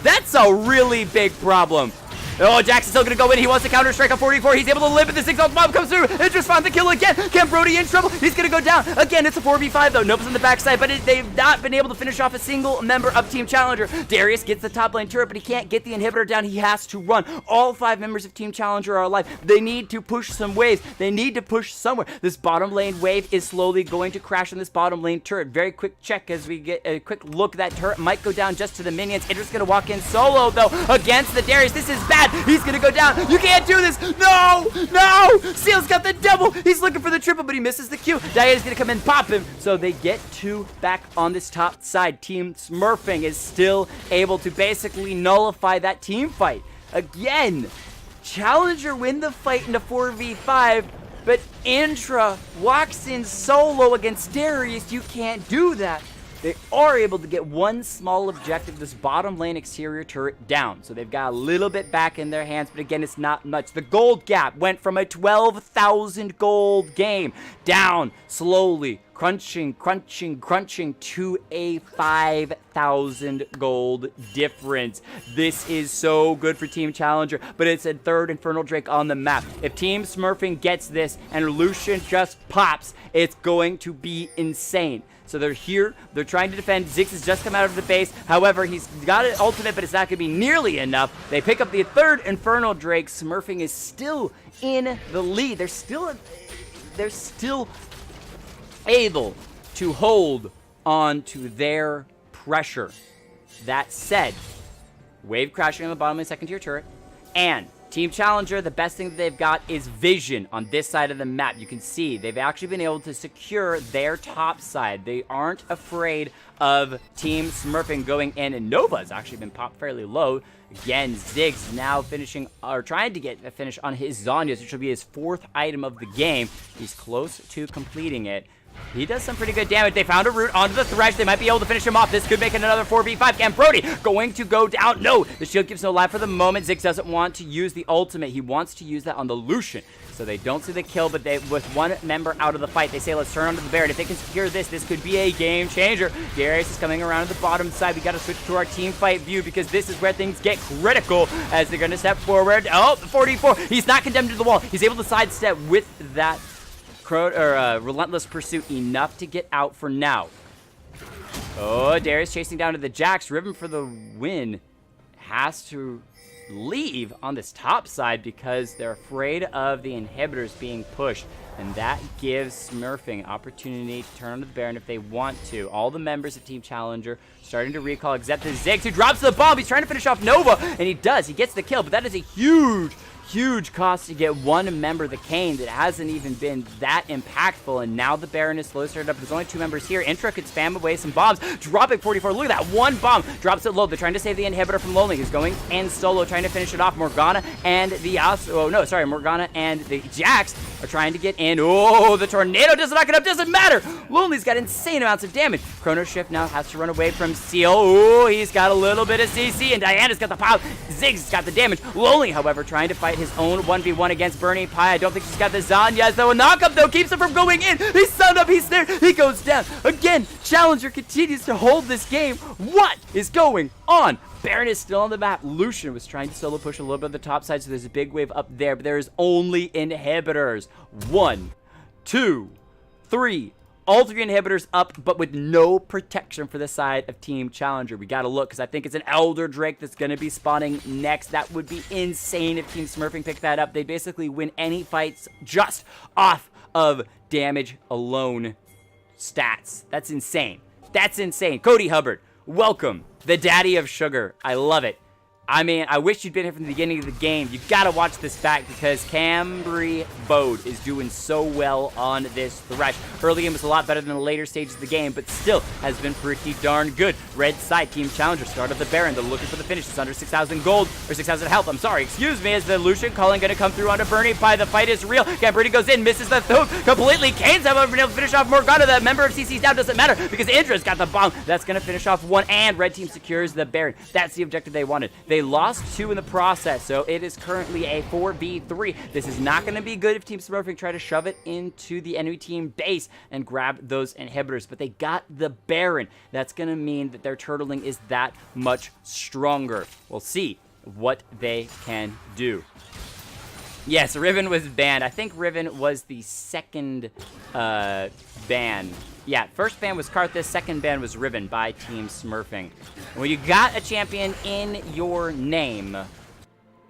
[SPEAKER 1] That's a really big problem. Oh, Jackson's still going to go in. He wants to counter-strike on 44. He's able to live, but the 6-ult mob comes through and just found the kill again. Ken Brody in trouble. He's going to go down. Again, it's a 4v5, though. Nova's on the backside, but they've not been able to finish off a single member of Team Challenger. Darius gets the top lane turret, but he can't get the inhibitor down. He has to run. All 5 members of Team Challenger are alive. They need to push some waves. They need to push somewhere. This bottom lane wave is slowly going to crash on this bottom lane turret. Very quick check as we get a quick look. That turret might go down just to the minions. Idra's going to walk in solo, though, against the Darius. This is bad. He's going to go down. You can't do this. No, no. Seal's got the double. He's looking for the triple, but he misses the Q. Diana's going to come in and pop him. So they get 2 back on this top side. Team Smurfing is still able to basically nullify that team fight. Again, Challenger win the fight in a 4v5, but Intra walks in solo against Darius. You can't do that. they are able to get one small objective, this bottom lane exterior turret down. So they've got a little bit back in their hands, but again, it's not much. The gold gap went from a 12,000 gold game down slowly, crunching to a 5,000 gold difference. This is so good for Team Challenger, but it's a third Infernal Drake on the map. If Team Smurfing gets this and Lucian just pops, it's going to be insane. So they're here, they're trying to defend. Ziggs has just come out of the base. However, he's got an ultimate, but it's not going to be nearly enough. They pick up the third Infernal Drake. Smurfing is still in the lead. They're still able to hold on to their pressure. That said, wave crashing on the bottom of the second tier turret, and Team Challenger, the best thing that they've got is vision on this side of the map. You can see they've actually been able to secure their top side. They aren't afraid of Team Smurfing going in, and Nova's actually been popped fairly low. Again, Ziggs now finishing, or trying to get a finish on his Zhonya's, which will be his 4th item of the game. He's close to completing it. He does some pretty good damage. They found a route onto the Thresh. They might be able to finish him off. This could make it another 4v5. And Brody going to go down. No, the shield gives no life for the moment. Ziggs doesn't want to use the ultimate. He wants to use that on the Lucian. So they don't see the kill, but with one member out of the fight, they say, let's turn onto the Baron. If they can secure this, this could be a game changer. Darius is coming around to the bottom side. We got to switch to our team fight view because this is where things get critical as they're going to step forward. Oh, 44. He's not condemned to the wall. He's able to sidestep with that Relentless Pursuit enough to get out for now. Oh, Darius chasing down to the Jax. Riven for the win has to leave on this top side because they're afraid of the inhibitors being pushed. And that gives Smurfing opportunity to turn on the Baron if they want to. All the members of Team Challenger starting to recall except the Ziggs, who drops the bomb. He's trying to finish off Nova, and he does. He gets the kill, but that is a huge cost to get one member, the Kane, that hasn't even been that impactful. And now the Baron is slow started up. There's only 2 members here. Intra could spam away some bombs. Dropping 44. Look at that. One bomb. Drops it low. They're trying to save the inhibitor from Lonely, who's going in solo, trying to finish it off. Morgana and the Morgana and the Jax are trying to get in. Oh, the tornado does not get up. Doesn't matter. Lonely's got insane amounts of damage. Chrono Shift now has to run away from Seal. Oh, he's got a little bit of CC, and Diana's got the power. Ziggs got the damage. Lonely, however, trying to fight his own 1v1 against Burning Pie. I don't think she's got the Zhonya's, though. A knockup, though, keeps him from going in. He's stunned up. He's there. He goes down. Again, Challenger continues to hold this game. What is going on? Baron is still on the map. Lucian was trying to solo push a little bit of the top side, so there's a big wave up there, but there's only inhibitors. 1, 2, 3. All 3 inhibitors up, but with no protection for the side of Team Challenger. We gotta look, because I think it's an Elder Drake that's gonna be spawning next. That would be insane if Team Smurfing picked that up. They basically win any fights just off of damage alone stats. That's insane. That's insane. Cody Hubbard, welcome. The daddy of sugar. I love it. I mean, I wish you'd been here from the beginning of the game. You gotta watch this back because Cambry Bode is doing so well on this Thresh. Early game was a lot better than the later stages of the game, but still has been pretty darn good. Red side, Team Challenger, start of the Baron. They're looking for the finish. It's under 6,000 gold, or 6,000 health. I'm sorry, excuse me, as the Lucian calling gonna come through onto Burning Pie. The fight is real. Cambry goes in, misses the hook completely. Kane's haven't been able to finish off Morgana. The member of CC's down, doesn't matter because Indra's got the bomb. That's gonna finish off one, and Red Team secures the Baron. That's the objective they wanted. They lost 2 in the process, so it is currently a 4v3. This is not going to be good if Team Smurfing try to shove it into the enemy team base and grab those inhibitors, but they got the Baron. That's going to mean that their turtling is that much stronger. We'll see what they can do. Yes, Riven was banned. I think Riven was the second ban. Yeah, first ban was Karthus, second ban was Riven by Team Smurfing. When you got a champion in your name,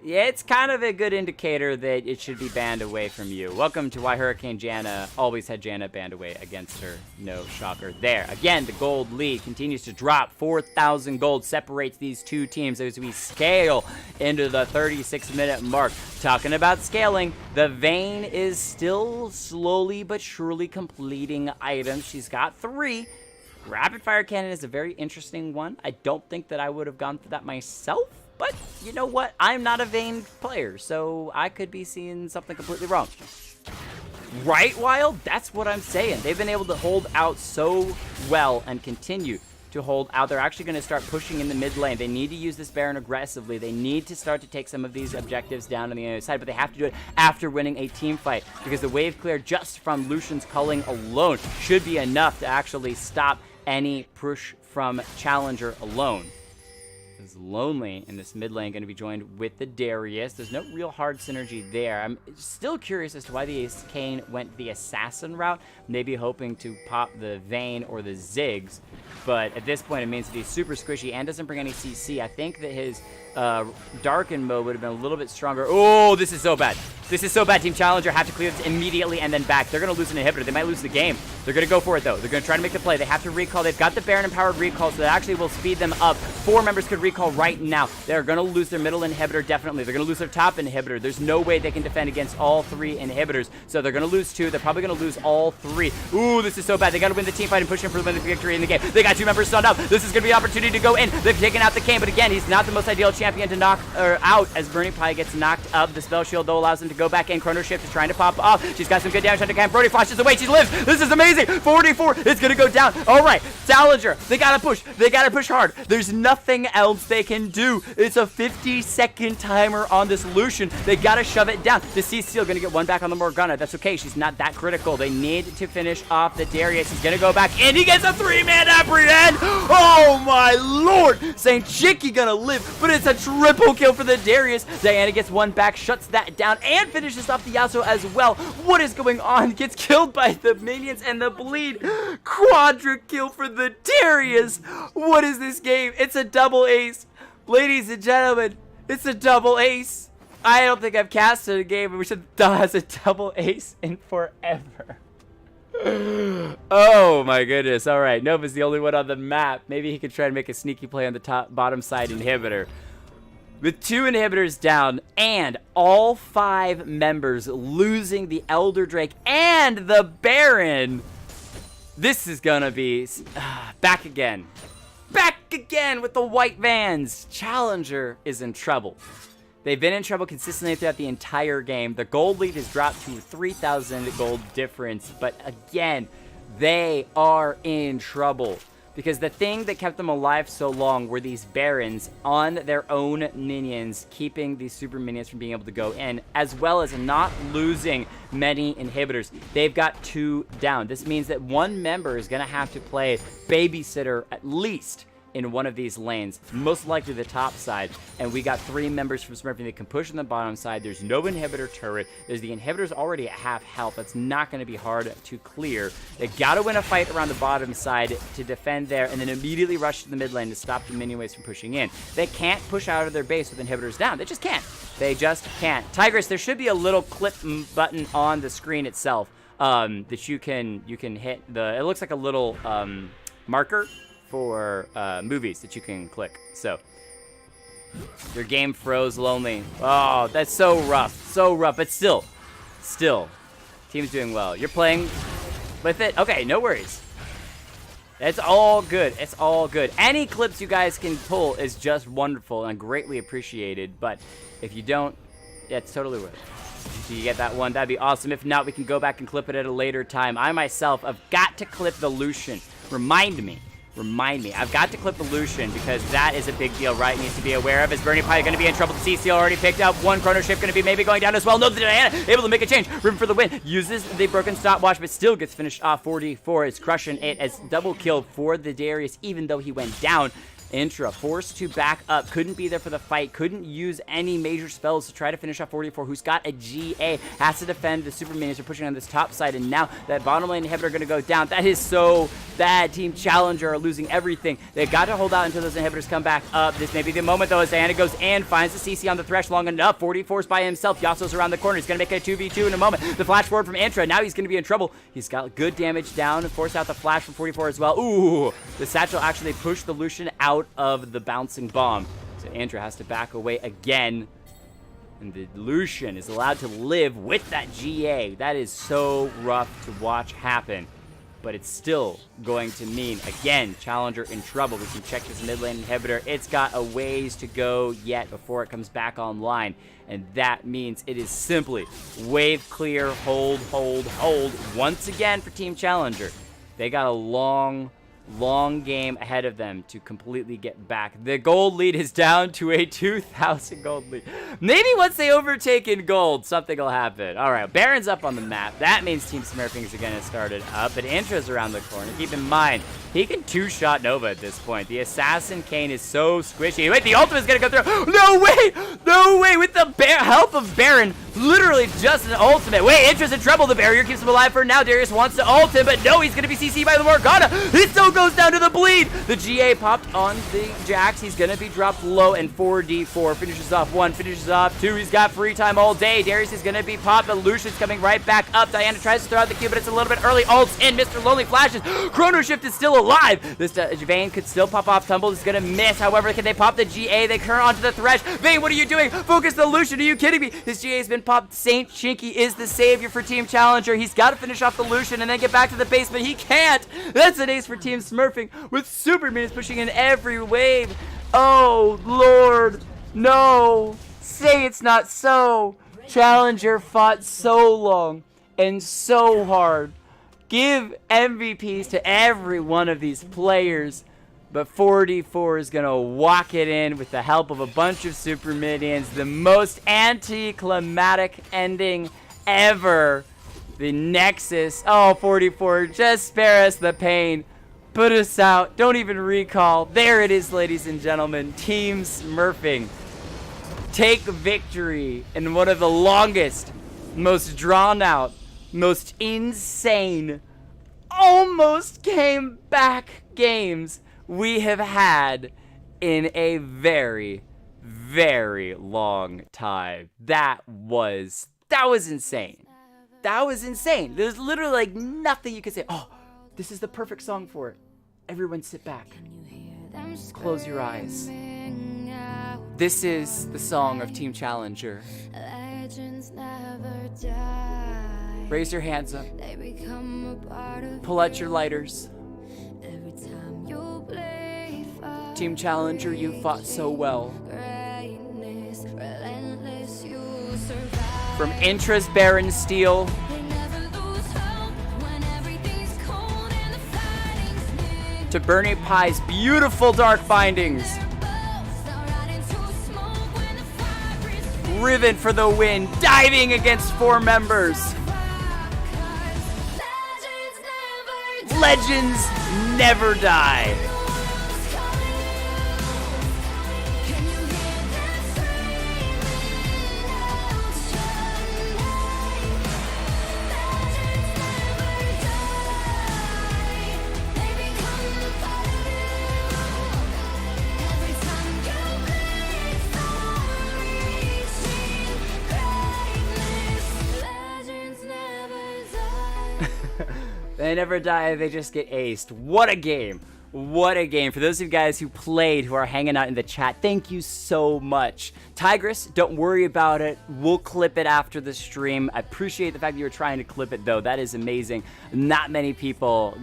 [SPEAKER 1] yeah, it's kind of a good indicator that it should be banned away from you. Welcome to why Hurricane Janna always had Janna banned away against her. No shocker there. Again, the gold lead continues to drop. 4,000 gold separates these two teams as we scale into the 36-minute mark. Talking about scaling, the Vayne is still slowly but surely completing items. She's got 3. Rapid Fire Cannon is a very interesting one. I don't think that I would have gone for that myself. But you know what? I'm not a Vayne player, so I could be seeing something completely wrong. Right, Wild? That's what I'm saying. They've been able to hold out so well and continue to hold out. They're actually going to start pushing in the mid lane. They need to use this Baron aggressively. They need to start to take some of these objectives down on the other side, but they have to do it after winning a team fight, because the wave clear just from Lucian's culling alone should be enough to actually stop any push from Challenger alone. Is Lonely in this mid lane going to be joined with the Darius. There's no real hard synergy there. I'm still curious as to why the Kane went the Assassin route, maybe hoping to pop the Vayne or the Ziggs, but at this point it means that he's super squishy and doesn't bring any CC. I think that his Darken mode would have been a little bit stronger. Oh, this is so bad. This is so bad. Team Challenger have to clear this immediately and then back. They're going to lose an inhibitor. They might lose the game. They're going to go for it, though. They're going to try to make the play. They have to recall. They've got the Baron-empowered recall, so that actually will speed them up. 4 members could recall right now. They're going to lose their middle inhibitor, definitely. They're going to lose their top inhibitor. There's no way they can defend against all 3 inhibitors, so they're going to lose 2. They're probably going to lose all 3. Ooh, this is so bad. They got to win the team fight and push in for the victory in the game. They got 2 members stunned up. This is going to be an opportunity to go in. They've taken out the Kane, but again, he's not the most ideal champion to knock out as Burning Pie gets knocked up. The spell shield, though, allows him to go back in. Chrono Shift is trying to pop off. She's got some good damage on the Kane. Brody flashes away. She lives. This is amazing. 44. It's going to go down. All right. Challenger. They got to push. They got to push hard. There's nothing else they can do. It's a 50-second timer on this Lucian. They got to shove it down. The C-Seal going to get 1 back on the Morgana. That's okay. She's not that critical. They need to finish off the Darius. He's going to go back in. He gets a 3-man apprehend. Oh, my Lord. Saint Chicky going to live, but it's a triple kill for the Darius. Diana gets 1 back, shuts that down, and finishes off the Yasuo as well. What is going on? Gets killed by the minions and the bleed. Quadra kill for the Darius. What is this game? It's a double ace. Ladies and gentlemen, it's a double ace. I don't think I've casted a game which has a double ace in forever. Oh my goodness. All right, Nova's the only one on the map. Maybe he could try to make a sneaky play on the bottom side inhibitor. With 2 inhibitors down and all 5 members losing the Elder Drake and the Baron, this is gonna be back again. Back again with the white vans. Challenger is in trouble. They've been in trouble consistently throughout the entire game. The gold lead has dropped to 3,000 gold difference, but again, they are in trouble. Because the thing that kept them alive so long were these Barons on their own minions, keeping these super minions from being able to go in, as well as not losing many inhibitors. They've got 2 down. This means that 1 member is going to have to play babysitter at least in one of these lanes, most likely the top side, and we got 3 members from Smurfing that can push on the bottom side. There's no inhibitor turret. There's the inhibitors already at half health. That's not going to be hard to clear. They got to win a fight around the bottom side to defend there, and then immediately rush to the mid lane to stop the minion waves from pushing in. They can't push out of their base with inhibitors down. They just can't. They just can't. Tigress, there should be a little clip button on the screen itself that you can hit. It looks like a little marker for movies that you can click. So your game froze. Lonely. Oh, that's so rough, but still team's doing well. You're playing with it. Okay, no worries. It's all good. It's all good. Any clips you guys can pull is just wonderful and greatly appreciated, but if you don't, yeah, it's totally worth it. If you get that one, that'd be awesome. If not, we can go back and clip it at a later time. I myself have got to clip the Lucian. Remind me. I've got to clip the Lucian because that is a big deal, right? Needs to be aware of. Is Burning Pie going to be in trouble? The CC already picked up 1 Chrono Shift, going to be maybe going down as well. No, the Diana able to make a change. Room for the win. Uses the broken stopwatch, but still gets finished off. 44 is crushing it as double kill for the Darius, even though he went down. Intra forced to back up, couldn't be there for the fight, couldn't use any major spells to try to finish off 44, who's got a GA, has to defend. The super minions are pushing on this top side, and now that bottom lane inhibitor going to go down. That is so bad. Team Challenger are losing everything. They've got to hold out until those inhibitors come back up. This may be the moment, though, as Diana goes in, finds the CC on the thresh long enough. 44's by himself. Yasuo's around the corner. He's going to make it a 2v2 in a moment. The flash forward from Intra. Now he's going to be in trouble. He's got good damage down. Force out the flash from 44 as well. Ooh, the satchel actually pushed the Lucian out of the bouncing bomb. So Andrew has to back away again. And the Lucian is allowed to live with that GA. That is so rough to watch happen. but it's still going to mean, again, Challenger in trouble. We can check this mid lane inhibitor. It's got a ways to go yet before it comes back online, and that means it is simply wave clear, hold, hold, hold once again for Team Challenger. They got a long game ahead of them to completely get back. The gold lead is down to a 2,000 gold lead. Maybe once they overtake in gold, something will happen. All right, Baron's up on the map. That means Team Smurfing is going to start it up, but Intra's around the corner. Keep in mind, he can two-shot Nova at this point. The Assassin Kane is so squishy. Wait, the ultimate is going to go through. No way! No way! With the help of Baron, literally just an ultimate. Wait, Intra's in trouble. The barrier keeps him alive for now. Darius wants to ult him, but no, he's going to be CC'd by the Morgana. He still goes down to the bleed. The GA popped on the Jax. He's going to be dropped low, and 4D4 finishes off 1, finishes off 2. He's got free time all day. Darius is going to be popped, but Lucian's coming right back up. Diana tries to throw out the Q, but it's a little bit early. Ults in. Mr. Lonely flashes. Chrono Shift is still alive. This Vayne could still pop off. Tumble is going to miss. However, can they pop the GA? They turn onto the Thresh. Vayne, what are you doing? Focus the Lucian. Are you kidding me? His GA has been popped. Saint Chinky is the savior for Team Challenger. He's got to finish off the Lucian and then get back to the base, but he can't. That's an ace for Team Smurfing with super minions pushing in every wave. Oh, Lord. No. Say it's not so. Challenger fought so long and so hard. Give MVPs to every one of these players. But 4D4 is going to walk it in with the help of a bunch of super minions. The most anticlimactic ending ever. The Nexus. Oh, 4D4, just spare us the pain. Put us out. Don't even recall. There it is, ladies and gentlemen. Team Smurfing take victory in one of the longest, most drawn out, most insane, almost came back games we have had in a very, very long time. That was insane. That was insane. There's literally like nothing you could say. Oh, this is the perfect song for it. Everyone sit back. Close your eyes. This is the song of Team Challenger. Raise your hands up. Pull out your lighters. Team Challenger, you fought so well. From Intra's Baron Steel to Bernie Pie's beautiful Dark Bindings. Riven for the win, diving against 4 members. Legends never die. They never die, they just get aced. What a game. What a game. For those of you guys who played, who are hanging out in the chat, thank you so much. Tigress, don't worry about it. We'll clip it after the stream. I appreciate the fact that you were trying to clip it, though. That is amazing. Not many people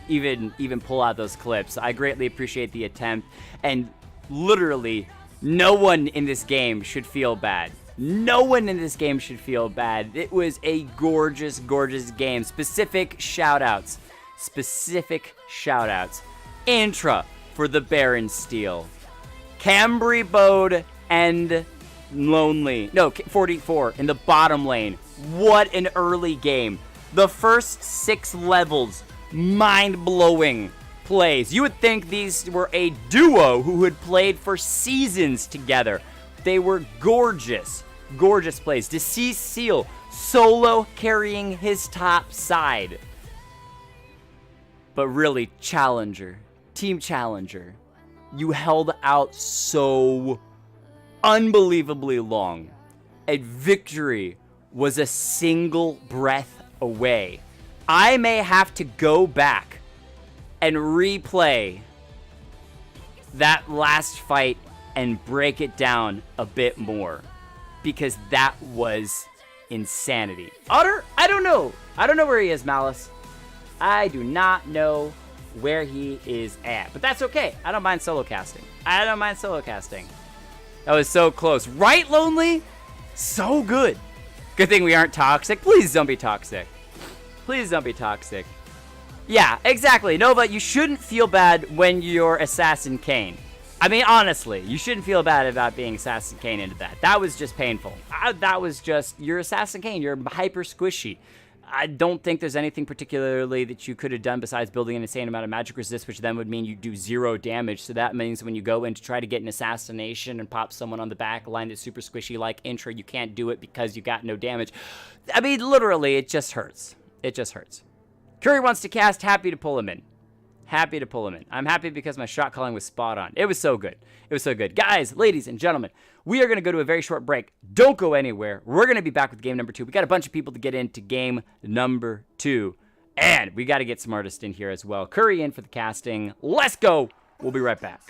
[SPEAKER 1] even pull out those clips. I greatly appreciate the attempt. And literally, no one in this game should feel bad. No one in this game should feel bad. It was a gorgeous, gorgeous game. Specific shout-outs. Intra for the Baron Steel. Cambry Bode and Lonely. No, 44 in the bottom lane. What an early game. The first 6 levels, mind-blowing plays. You would think these were a duo who had played for seasons together. They were gorgeous, gorgeous plays. Deceased Seal solo carrying his top side. But really, Challenger, Team Challenger, you held out so unbelievably long. A victory was a single breath away. I may have to go back and replay that last fight and break it down a bit more, because that was insanity. Otter, I don't know where he is, Malice. I do not know where he is at. But that's okay. I don't mind solo casting. I don't mind solo casting. That was so close. Right, Lonely? So good. Good thing we aren't toxic. Please don't be toxic. Please don't be toxic. Yeah, exactly. No, but you shouldn't feel bad when you're Assassin Kane. I mean, honestly, you shouldn't feel bad about being Assassin Kane into that. That was just painful. That was just, you're Assassin Kane. You're hyper squishy. I don't think there's anything particularly that you could have done besides building an insane amount of magic resist, which then would mean you do 0 damage. So that means when you go in to try to get an assassination and pop someone on the back line that's super squishy like Intra, you can't do it because you got no damage. I mean, literally, it just hurts. It just hurts. Curry wants to cast, happy to pull him in. Happy to pull him in. I'm happy because my shot calling was spot on. It was so good. It was so good. Guys, ladies and gentlemen, we are going to go to a very short break. Don't go anywhere. We're going to be back with game number 2. We got a bunch of people to get into game number 2. And we got to get some artists in here as well. Curry in for the casting. Let's go. We'll be right back.